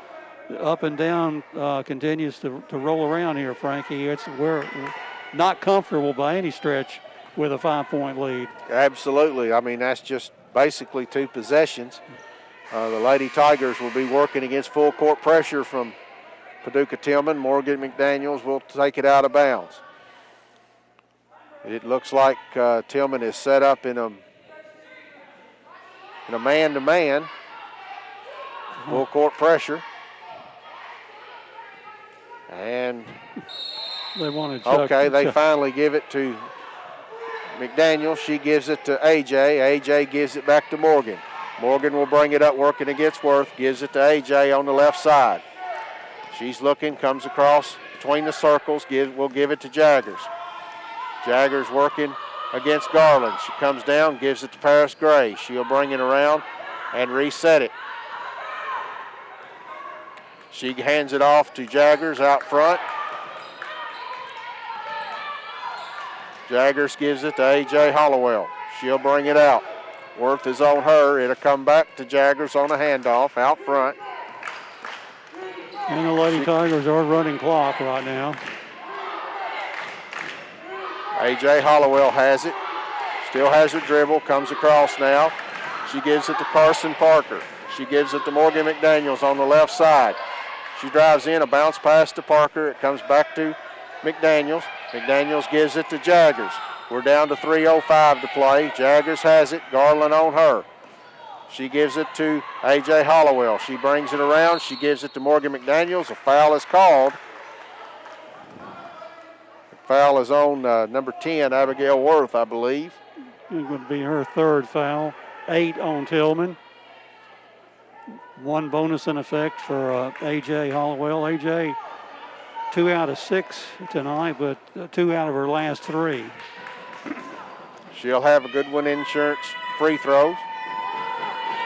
up and down continues to roll around here, Frankie. We're not comfortable by any stretch with a 5-point lead. Absolutely. I mean, that's just basically 2 possessions. The Lady Tigers will be working against full court pressure from Paducah Tillman. Morgan McDaniels will take it out of bounds. It looks like Tillman is set up in a man-to-man. Full court pressure. And they want to okay, they finally give it to McDaniel. She gives it to AJ. AJ gives it back to Morgan. Morgan will bring it up, working against Worth. Gives it to AJ on the left side. She's looking, comes across between the circles. Will give it to Jaggers. Jaggers working against Garland. She comes down, gives it to Paris Gray. She'll bring it around and reset it. She hands it off to Jaggers out front. Jaggers gives it to A.J. Hollowell. She'll bring it out. Worth is on her. It'll come back to Jaggers on a handoff out front. And the Lady Tigers are running clock right now. A.J. Hollowell has it. Still has her dribble. Comes across now. She gives it to Carson Parker. She gives it to Morgan McDaniels on the left side. She drives in, a bounce pass to Parker. It comes back to McDaniels. McDaniels gives it to Jaggers. We're down to 3:05 to play. Jaggers has it. Garland on her. She gives it to A.J. Hollowell. She brings it around. She gives it to Morgan McDaniels. A foul is called. The foul is on number 10, Abigail Worth, I believe. It's going to be her 3rd foul. 8 on Tillman. 1 bonus in effect for A.J. Hollowell. A.J. 2 out of 6 tonight, but 2 out of her last 3. She'll have a Goodwin Insurance free throw.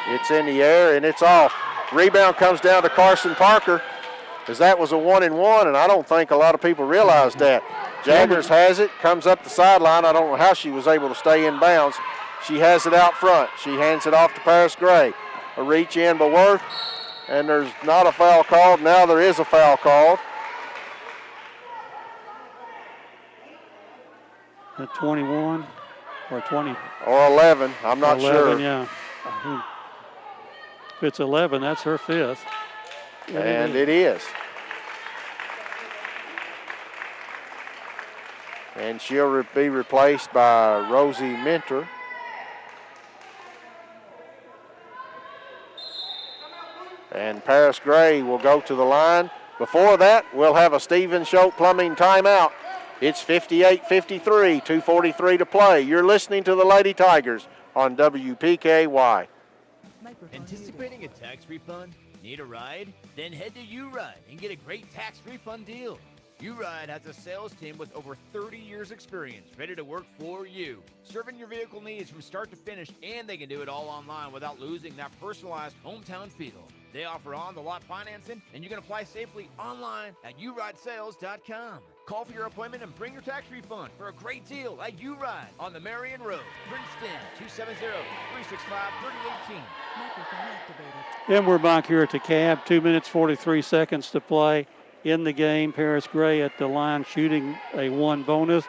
It's in the air, and it's off. Rebound comes down to Carson Parker, as that was a 1-and-1, and I don't think a lot of people realized that. Jaggers has it, comes up the sideline. I don't know how she was able to stay in bounds. She has it out front. She hands it off to Paris Gray. A reach in by Worth, and there's not a foul called. Now there is a foul called. At 21 or 20. Or 11, I'm not 11, sure. Yeah. If it's 11, that's her 5th. And it is. And she'll be replaced by Rosie Mentor. And Paris Gray will go to the line. Before that, we'll have a Stephen Schultz Plumbing timeout. It's 58-53, 2:43 to play. You're listening to the Lady Tigers on WPKY. Anticipating a tax refund? Need a ride? Then head to U-Ride and get a great tax refund deal. U-Ride has a sales team with over 30 years experience ready to work for you, serving your vehicle needs from start to finish, and they can do it all online without losing that personalized hometown feel. They offer on-the-lot financing, and you can apply safely online at uridesales.com. Call for your appointment and bring your tax refund for a great deal at U-Ride on the Marion Road, Princeton, 270-365-3018. And we're back here at the Cab. 2 minutes, 43 seconds to play in the game. Paris Gray at the line shooting a 1 bonus.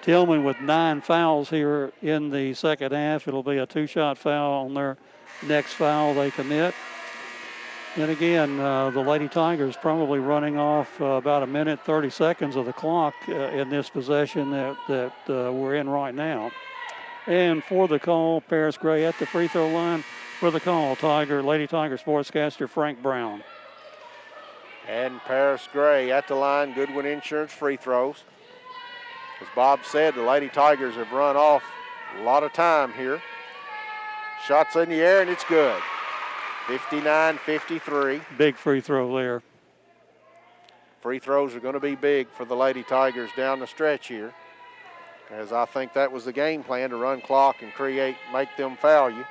Tillman with 9 fouls here in the second half. It'll be a 2-shot foul on their next foul they commit. And again, the Lady Tigers probably running off about 1 minute, 30 seconds of the clock in this possession that we're in right now. And for the call, Paris Gray at the free throw line for the call, Lady Tiger sportscaster Frank Brown. And Paris Gray at the line, Goodwin Insurance free throws. As Bob said, the Lady Tigers have run off a lot of time here. Shots in the air, and it's good. 59-53. Big free throw there. Free throws are going to be big for the Lady Tigers down the stretch here, as I think that was the game plan, to run clock and make them foul you.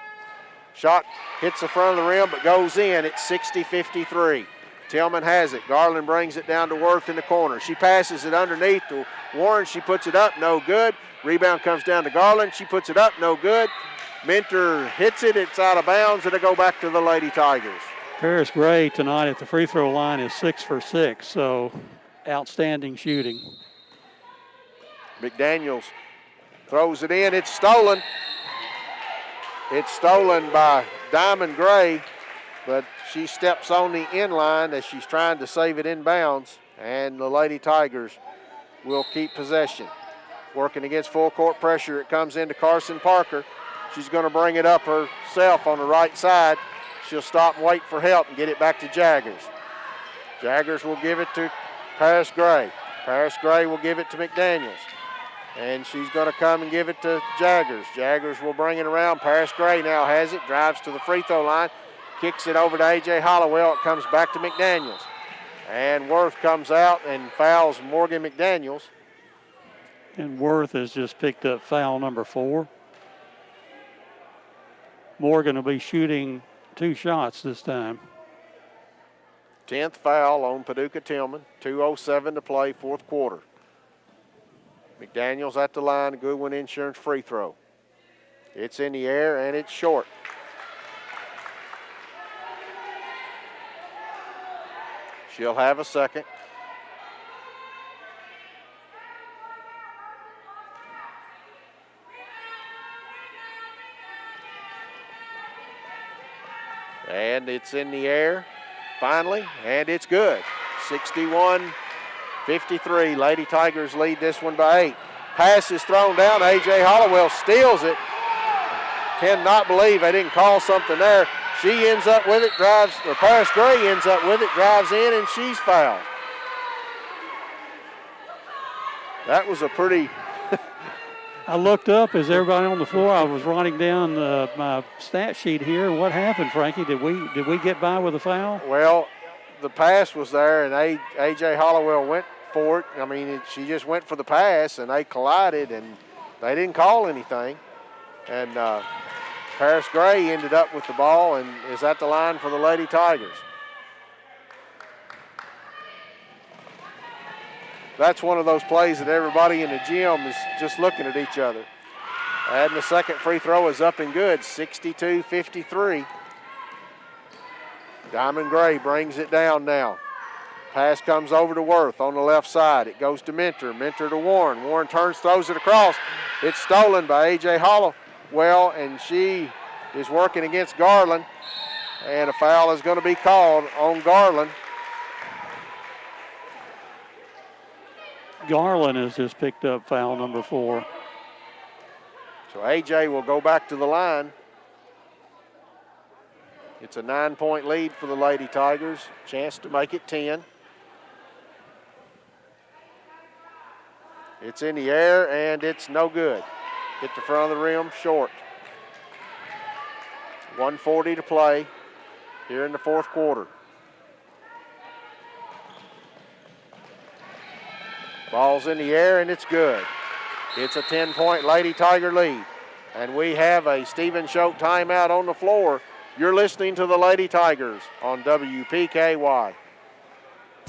Shot hits the front of the rim but goes in. It's 60-53. Tillman has it. Garland brings it down to Worth in the corner. She passes it underneath to Warren. She puts it up, no good. Rebound comes down to Garland. She puts it up, no good. Minter hits it. It's out of bounds. It'll go back to the Lady Tigers. Paris Gray tonight at the free throw line is 6 for 6, so outstanding shooting. McDaniels throws it in. It's stolen. It's stolen by Diamond Gray, but she steps on the end line as she's trying to save it in bounds, and the Lady Tigers will keep possession. Working against full court pressure, it comes into Carson Parker. She's going to bring it up herself on the right side. She'll stop and wait for help and get it back to Jaggers. Jaggers will give it to Paris Gray. Paris Gray will give it to McDaniels. And she's going to come and give it to Jaggers. Jaggers will bring it around. Paris Gray now has it, drives to the free throw line, kicks it over to A.J. Hollowell. It comes back to McDaniels. And Worth comes out and fouls Morgan McDaniels. And Worth has just picked up foul number 4. Morgan will be shooting 2 shots this time. 10th foul on Paducah Tillman. 2:07 to play, fourth quarter. McDaniels at the line, Goodwin Insurance free throw. It's in the air and it's short. She'll have a second. And it's in the air, finally, and it's good. 61-53. Lady Tigers lead this one by 8. Pass is thrown down. A.J. Hollowell steals it. Cannot believe they didn't call something there. She ends up with it, Paris Gray ends up with it, drives in, and she's fouled. That was a pretty... I looked up as everybody on the floor. I was writing down my stat sheet here. What happened, Frankie? Did we get by with a foul? Well, the pass was there, and A.J. Hollowell went for it. I mean, she just went for the pass, and they collided, and they didn't call anything. And Paris Gray ended up with the ball and is at the line for the Lady Tigers. That's one of those plays that everybody in the gym is just looking at each other. And the second free throw is up and good, 62-53. Diamond Gray brings it down now. Pass comes over to Worth on the left side. It goes to Minter. Minter to Warren. Warren turns, throws it across. It's stolen by A.J. Hollowell, and she is working against Garland. And a foul is going to be called on Garland. Garland has just picked up foul number 4. So A.J. will go back to the line. It's a 9-point lead for the Lady Tigers. Chance to make it 10. It's in the air, and it's no good. Hit the front of the rim short. 1:40 to play here in the fourth quarter. Ball's in the air, and it's good. It's a 10-point Lady Tiger lead. And we have a Stephen Choate timeout on the floor. You're listening to the Lady Tigers on WPKY.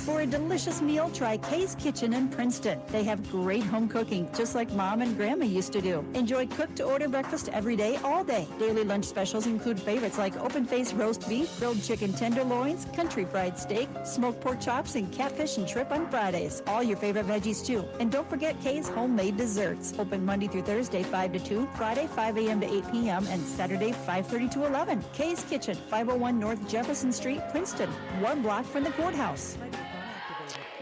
For a delicious meal, try Kay's Kitchen in Princeton. They have great home cooking, just like Mom and Grandma used to do. Enjoy cooked-to-order breakfast every day, all day. Daily lunch specials include favorites like open-faced roast beef, grilled chicken tenderloins, country fried steak, smoked pork chops, and catfish and shrimp on Fridays. All your favorite veggies, too. And don't forget Kay's homemade desserts. Open Monday through Thursday, 5 to 2, Friday, 5 a.m. to 8 p.m., and Saturday, 5:30 to 11. Kay's Kitchen, 501 North Jefferson Street, Princeton, 1 block from the courthouse.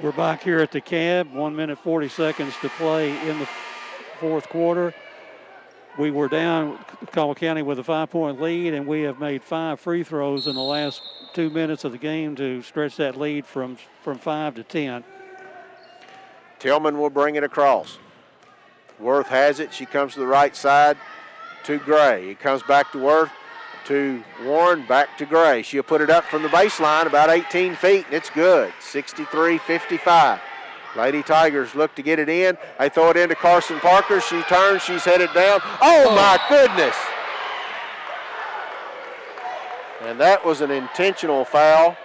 We're back here at the Cab. 1 minute, 40 seconds to play in the fourth quarter. We were down Caldwell County with a 5-point lead, and we have made 5 free throws in the last 2 minutes of the game to stretch that lead from 5 to 10. Tillman will bring it across. Worth has it. She comes to the right side to Gray. It comes back to Worth, to Warren, back to Gray. She'll put it up from the baseline about 18 feet, and it's good. 63-55. Lady Tigers look to get it in. They throw it into Carson Parker. She turns. She's headed down. Oh, my goodness. And that was an intentional foul.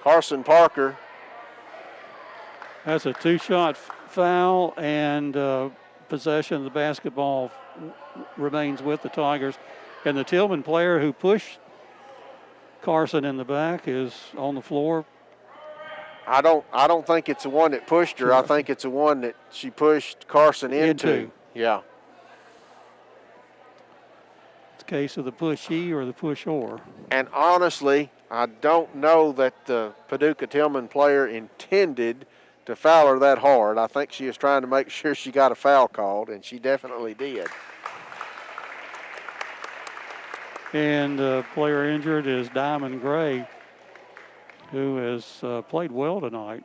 Carson Parker. That's a 2-shot foul, and possession of the basketball remains with the Tigers. And the Tillman player who pushed Carson in the back is on the floor. I don't think it's the one that pushed her. I think it's the one that she pushed Carson into. Yeah. It's a case of the pushy or the pusher. And honestly, I don't know that the Paducah Tillman player intended to foul her that hard. I think she was trying to make sure she got a foul called, and she definitely did. And the player injured is Diamond Gray, who has played well tonight.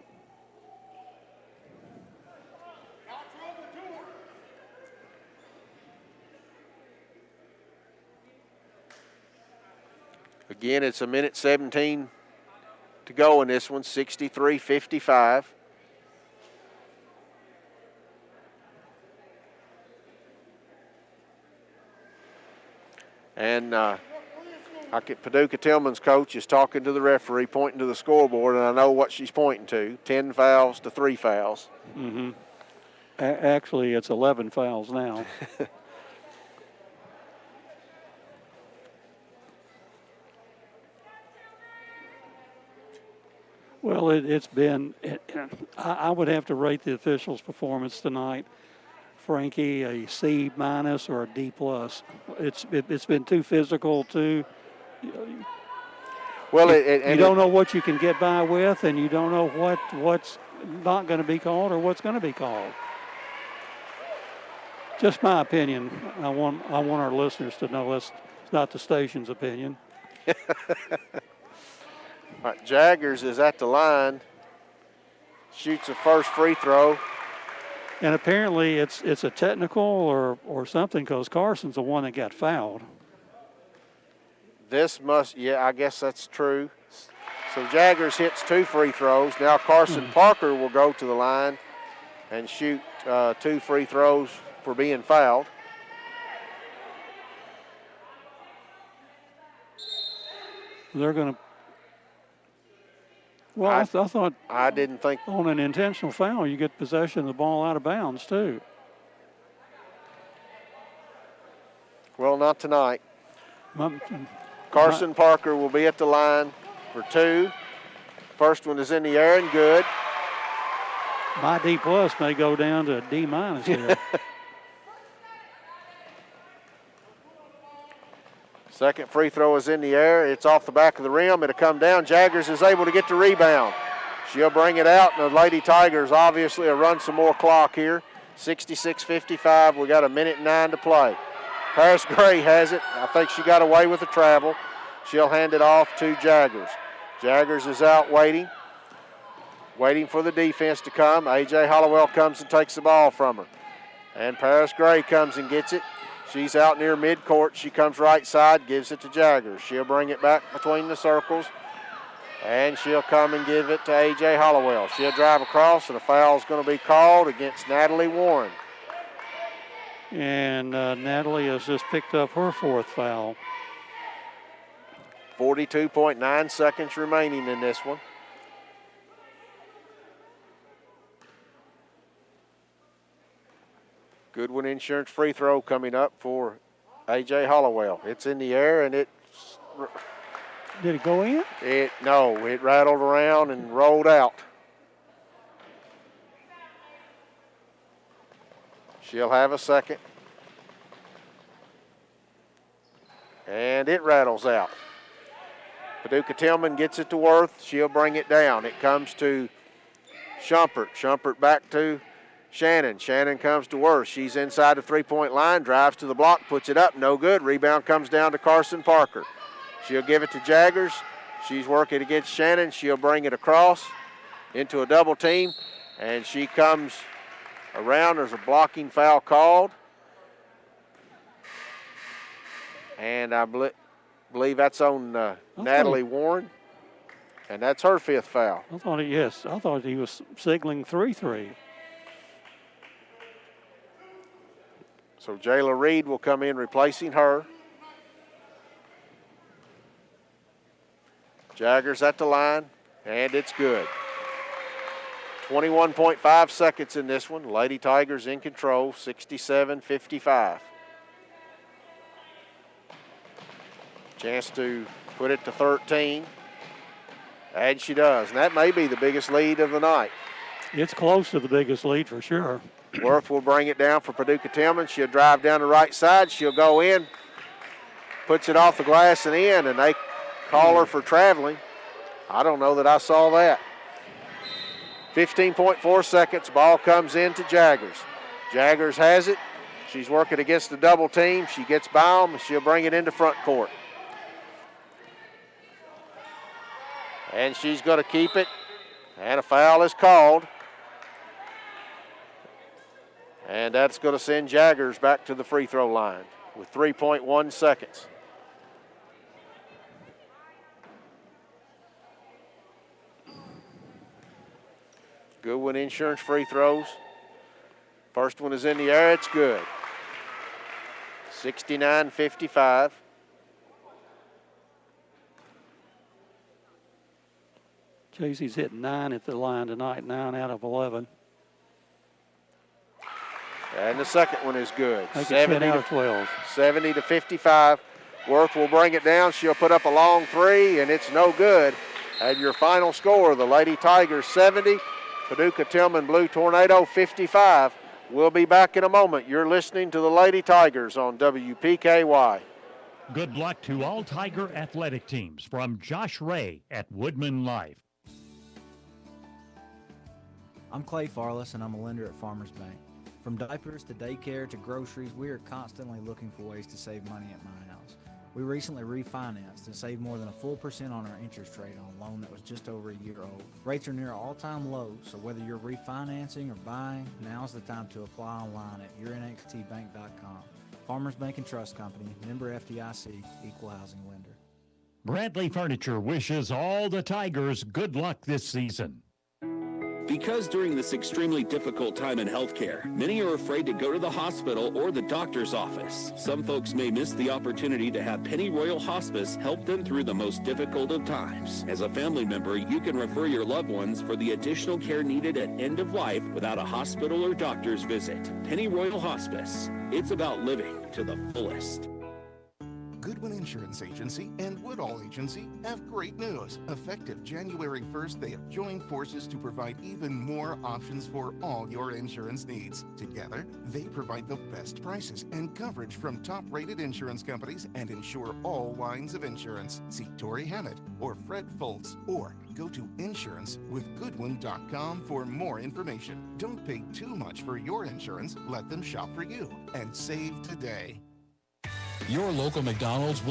Again, it's 1:17 to go in this one, 63-55. And Paducah Tillman's coach is talking to the referee, pointing to the scoreboard, and I know what she's pointing to, 10 fouls to 3 fouls. Mm-hmm. Actually, it's 11 fouls now. Well, it's been, I would have to rate the officials' performance tonight, Frankie, a C- or a D+. It's been too physical, too. Well, you don't know what you can get by with, and you don't know what's not going to be called or what's going to be called. Just my opinion. I want our listeners to know it's not the station's opinion. All right, Jaggers is at the line, shoots a first free throw. And apparently it's a technical or something, because Carson's the one that got fouled. I guess that's true. So Jaggers hits 2 free throws. Now Carson Parker will go to the line and shoot 2 free throws for being fouled. They're going to. Well, I thought. I didn't think. On an intentional foul, you get possession of the ball out of bounds, too. Well, not tonight. Carson Parker will be at the line for 2. First one is in the air and good. My D+ may go down to a D- here. Second free throw is in the air. It's off the back of the rim. It'll come down. Jaggers is able to get the rebound. She'll bring it out, and the Lady Tigers obviously will run some more clock here. 66-55. We got 1:09 to play. Paris Gray has it. I think she got away with the travel. She'll hand it off to Jaggers. Jaggers is out waiting for the defense to come. A.J. Hollowell comes and takes the ball from her. And Paris Gray comes and gets it. She's out near midcourt. She comes right side, gives it to Jaggers. She'll bring it back between the circles, and she'll come and give it to A.J. Hollowell. She'll drive across, and a foul's going to be called against Natalie Warren. And Natalie has just picked up her 4th foul. 42.9 seconds remaining in this one. Goodwin Insurance free throw coming up for A.J. Hollowell. It's in the air, and it. Did it go in? No, it rattled around and rolled out. She'll have a second. And it rattles out. Paducah Tillman gets it to Worth. She'll bring it down. It comes to Shumpert. Shumpert back to Shannon. Shannon comes to Worth. She's inside the three-point line, drives to the block, puts it up, no good. Rebound comes down to Carson Parker. She'll give it to Jaggers. She's working against Shannon. She'll bring it across into a double team, and she comes around. There's a blocking foul called. And I believe that's on Natalie Warren, and that's her 5th foul. I thought he was signaling 3-3. So Jayla Reed will come in replacing her. Jaggers at the line, and it's good. 21.5 seconds in this one. Lady Tigers in control, 67-55. Chance to put it to 13. And she does. And that may be the biggest lead of the night. It's close to the biggest lead for sure. Worth will bring it down for Paducah Tillman. She'll drive down the right side. She'll go in, puts it off the glass and in, and they call her for traveling. I don't know that I saw that. 15.4 seconds. Ball comes in to Jaggers. Jaggers has it. She's working against the double team. She gets by them, and she'll bring it into front court. And she's going to keep it, and a foul is called. And that's going to send Jaggers back to the free throw line with 3.1 seconds. Goodwin Insurance free throws. First one is in the air, it's good. 69-55. Casey's hit 9 at the line tonight, 9 out of 11. And the second one is good. 10 out of 12. 70-55. Worth will bring it down. She'll put up a long three, and it's no good. And your final score, the Lady Tigers 70, Paducah Tillman Blue Tornado 55. We'll be back in a moment. You're listening to the Lady Tigers on WPKY. Good luck to all Tiger athletic teams from Josh Ray at Woodman Life. I'm Clay Farless, and I'm a lender at Farmers Bank. From diapers to daycare to groceries, we are constantly looking for ways to save money at my house. We recently refinanced and saved more than a full % on our interest rate on a loan that was just over a year old. Rates are near all-time lows, so whether you're refinancing or buying, now's the time to apply online at yournxtbank.com. Farmers Bank and Trust Company, member FDIC, equal housing lender. Bradley Furniture wishes all the Tigers good luck this season. Because during this extremely difficult time in healthcare, many are afraid to go to the hospital or the doctor's office. Some folks may miss the opportunity to have Pennyroyal Hospice help them through the most difficult of times. As a family member, you can refer your loved ones for the additional care needed at end of life without a hospital or doctor's visit. Pennyroyal Hospice. It's about living to the fullest. Goodwin Insurance Agency and Woodall Agency have great news. Effective January 1st, they have joined forces to provide even more options for all your insurance needs. Together, they provide the best prices and coverage from top-rated insurance companies and insure all lines of insurance. See Tori Hammett or Fred Foltz or go to insurancewithgoodwin.com for more information. Don't pay too much for your insurance. Let them shop for you and save today. Your local McDonald's